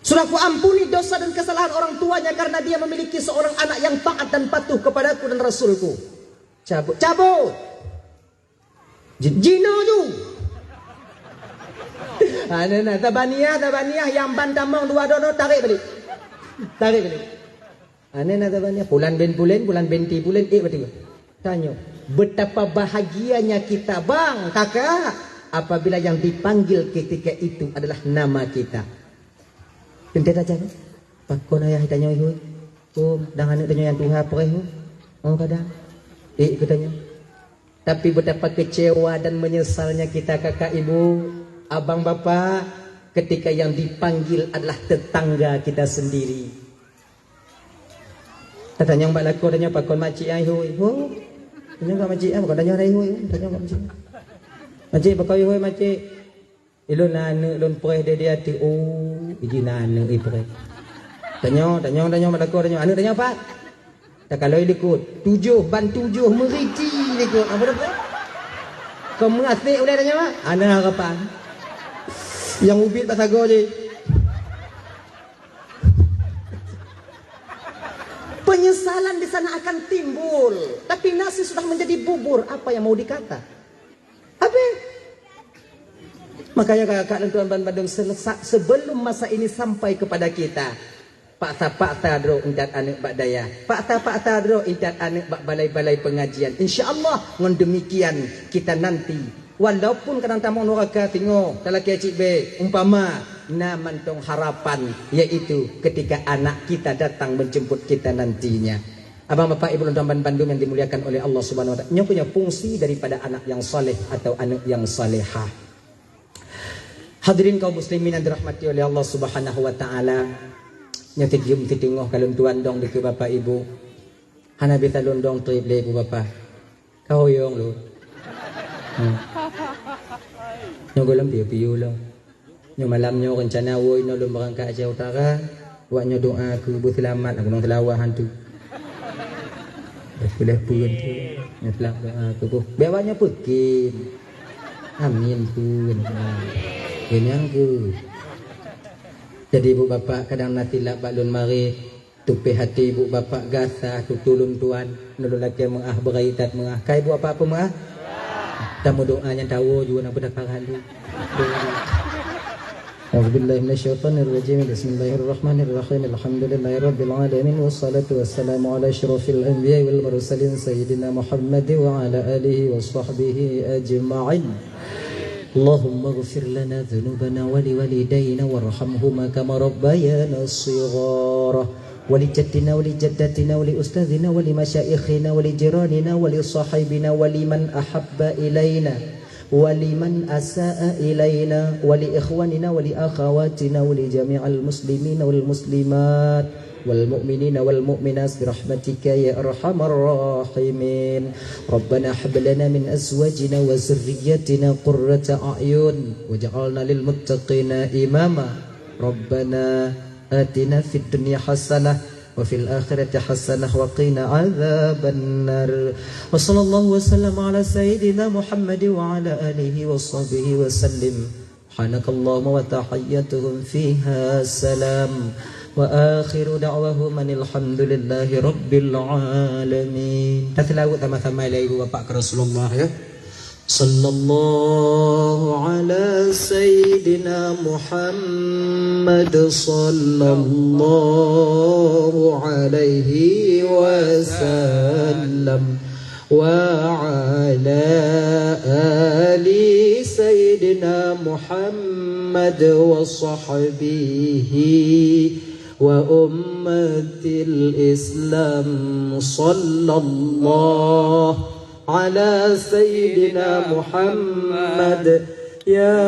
Sudah ku ampuni dosa dan kesalahan orang tuanya karena dia memiliki seorang anak yang taat dan patuh kepadaku dan Rasulku. Cabut. Jino tu. Ada tabaniah yang bantamong dua dono tarik balik. Ana tabaniah bulan ben ti bulan berarti. Tanya, betapa bahagianya kita bang, kakak, apabila yang dipanggil ketika itu adalah nama kita. Penting aja, pakon ayah tanya itu, dengan tanya yang Tuhan perih, kadang, katanya. Tapi betapa kecewa dan menyesalnya kita kakak ibu, abang bapak, ketika yang dipanggil adalah tetangga kita sendiri. Tanya mbak laku, tanya pakon makcik ayah, tanya kat makcik apa kau tanya rai hui tanya kat makcik. Makcik pakai hui makcik. Ilun nana ilun perih dia hati. Oh, iji nana perih. Tanya malaku tanya. Anu tanya apa? Tak kalau ikut 7 ban 7 merici ikut. Apa dah? Kau mengasih boleh tanya apa? Ana harapan. Yang ubit tak sago je. Penyesalan di sana akan timbul. Tapi nasi sudah menjadi bubur. Apa yang mau dikata? Apa? Makanya kakak dan tuan Bandung, sebelum masa ini sampai kepada kita, fakta dro indat anak bak daya, fakta dro indat anak bak balai-balai pengajian. InsyaAllah dengan demikian kita nanti, walaupun kadang tamu neraka tengok dalam kecik be, umpama na mantong harapan, yaitu ketika anak kita datang menjemput kita nantinya. Abang bapak ibu dan Bandung yang dimuliakan oleh Allah Subhanahu wa taala, nya punya fungsi daripada anak yang saleh atau anak yang salehah. Hadirin kaum muslimin yang dirahmati oleh Allah Subhanahu wa taala, nya tidium tidingoh kalun tuan dong di ke bapak ibu. Hana bita lundong tu ibu bapak. Kau yong lu. Nyo golam piu lo. Nyo malam nyo rencana woi no lumbarang ka Aceh Utara. Buat nyo doa ke bu selamat aku nong telawah hantu. Boleh pun tu. Nyo telak doa ke bu. Bewanya pekin. Amin pun. Kenyang ke. Jadi ibu bapak kadang nanti lah balun mari tupi hati ibu bapak gasah tu tulun tuan nulu laki mengah beraitat mengah kai ibu apa mengah tamu doanya tahu juga nak berdapat halu. A'udzubillahi minasyaitonir rajim. Bismillahirrahmanirrahim. Alhamdulillahirabbil alamin wassalatu wassalamu ala asyrafil anbiya'i wal mursalin sayyidina Muhammad wa ala alihi washabbihi ajma'in. اللهم اغفر لنا ذنوبنا ولوالدينا وارحمهما كما ربيانا صغارا ولجدنا ولجدتنا ولأستاذنا ولمشايخنا ولجيراننا ولصاحبنا ولمن أحب إلينا ولمن أساء إلينا ولإخواننا ولأخواتنا ولجميع المسلمين والمسلمات والمؤمنين والمؤمنات برحمتك يا أرحم الراحمين. ربنا هب لنا من أزواجنا وذرياتنا قرة أعين واجعلنا للمتقين إماما. ربنا آتنا في الدنيا حسنة وفي الآخرة حسنة وقنا عذاب النار. وصلى الله وسلم على سيدنا محمد وعلى آله وصحبه وسلم. سبحانك اللهم وتحياتهم فيها سلام وآخر دعوهم أن الحمد لله رب العالمين. Kita tilawat sama-sama ila ibu bapak ke Rasulullah ya. Sallallahu ala sayyidina Muhammad sallallahu alaihi wasallam wa ala ali sayyidina Muhammad wa sahbihi وأمة الإسلام صلى الله على سيدنا محمد يا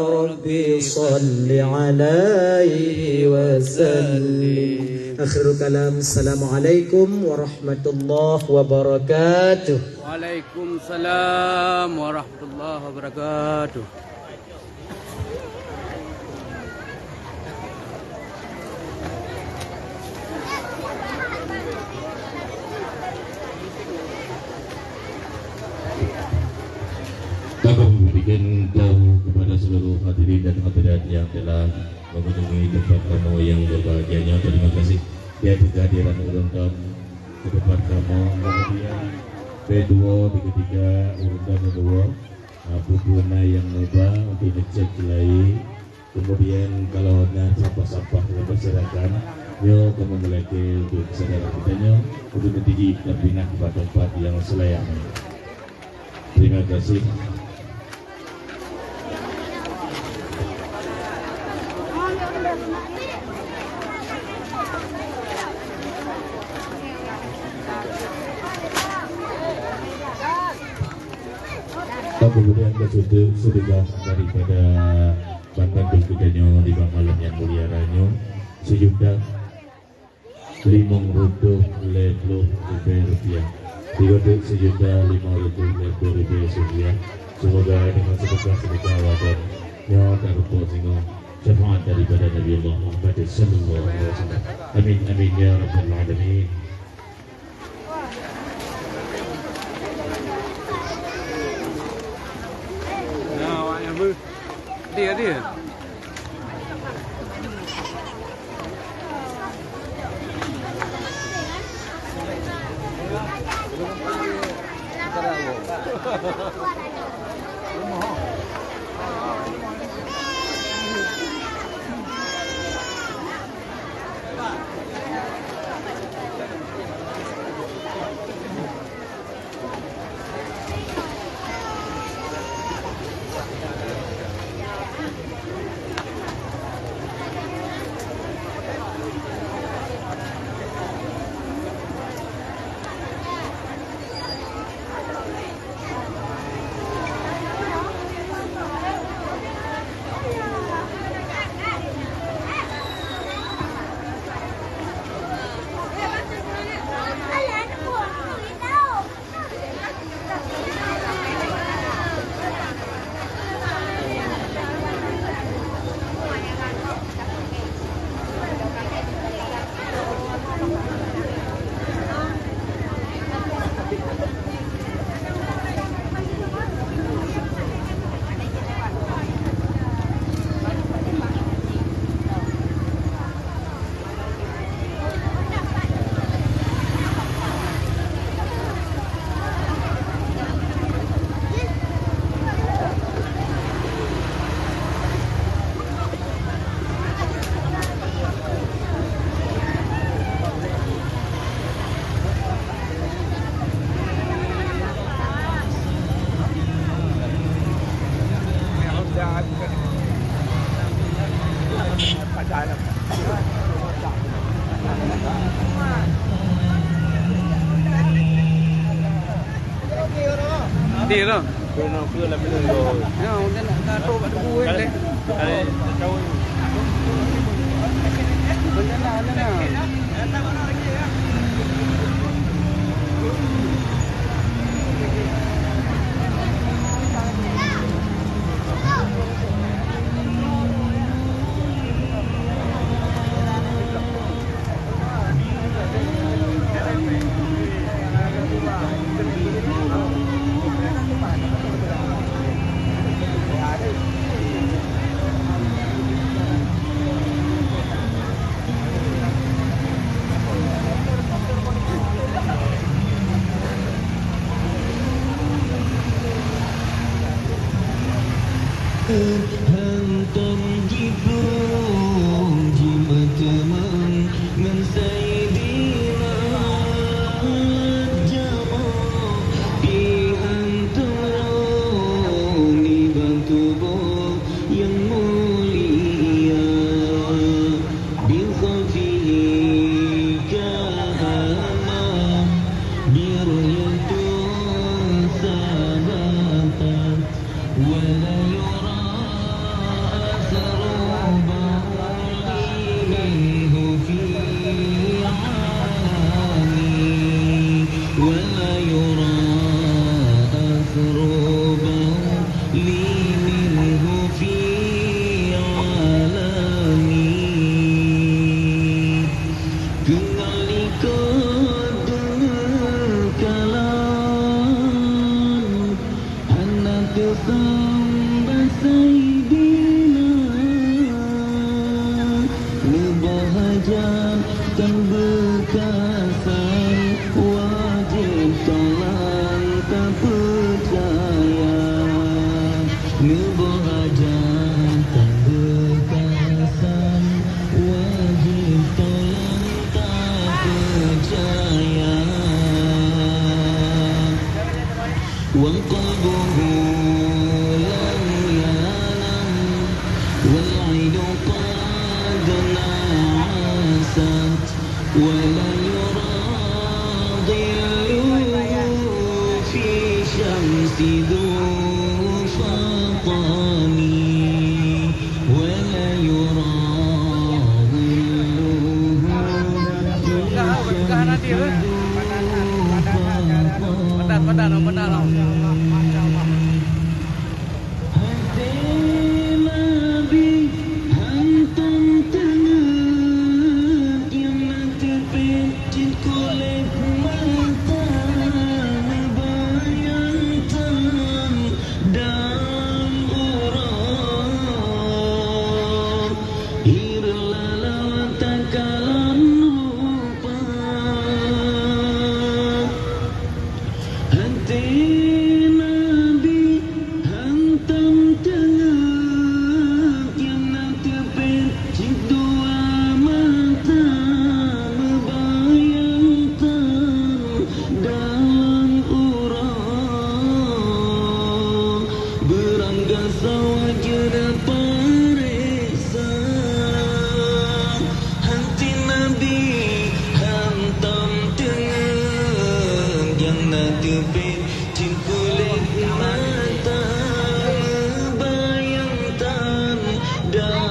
ربي صل عليه وسلم. آخر كلام السلام عليكم ورحمة الله وبركاته. وعليكم السلام ورحمة الله وبركاته. Kami memberikan tahu kepada seluruh hadirin dan hadirat yang telah mengunjungi tempat kamu yang berbahagianya. Terima kasih ya kehadiran urunkan ke tempat kamu. Kemudian kedua, ketiga urunkan kedua pupuna yang muda untuk dicek lagi. Kemudian kalau ada sampah-sampah yang berserakan, yo kamu memiliki untuk saudara kitanya untuk ditiji terbina ke tempat yang selayaknya. Terima kasih. Kemudian sudah daripada Bapak Dukutanya di malam yang mulia ranyo sejuta 500 lebih rupiah. Digodok sejuta 500 lebih rupiah. Semoga dengan sedekah wadah yang teruput sehingga syafaat daripada Nabi Allah Muhammad sallallahu alaihi wasallam. Amin amin ya rabbal alamin. Dia. Đi rồi. Ya, udah nak kado kat debu deh. Benar lah. dan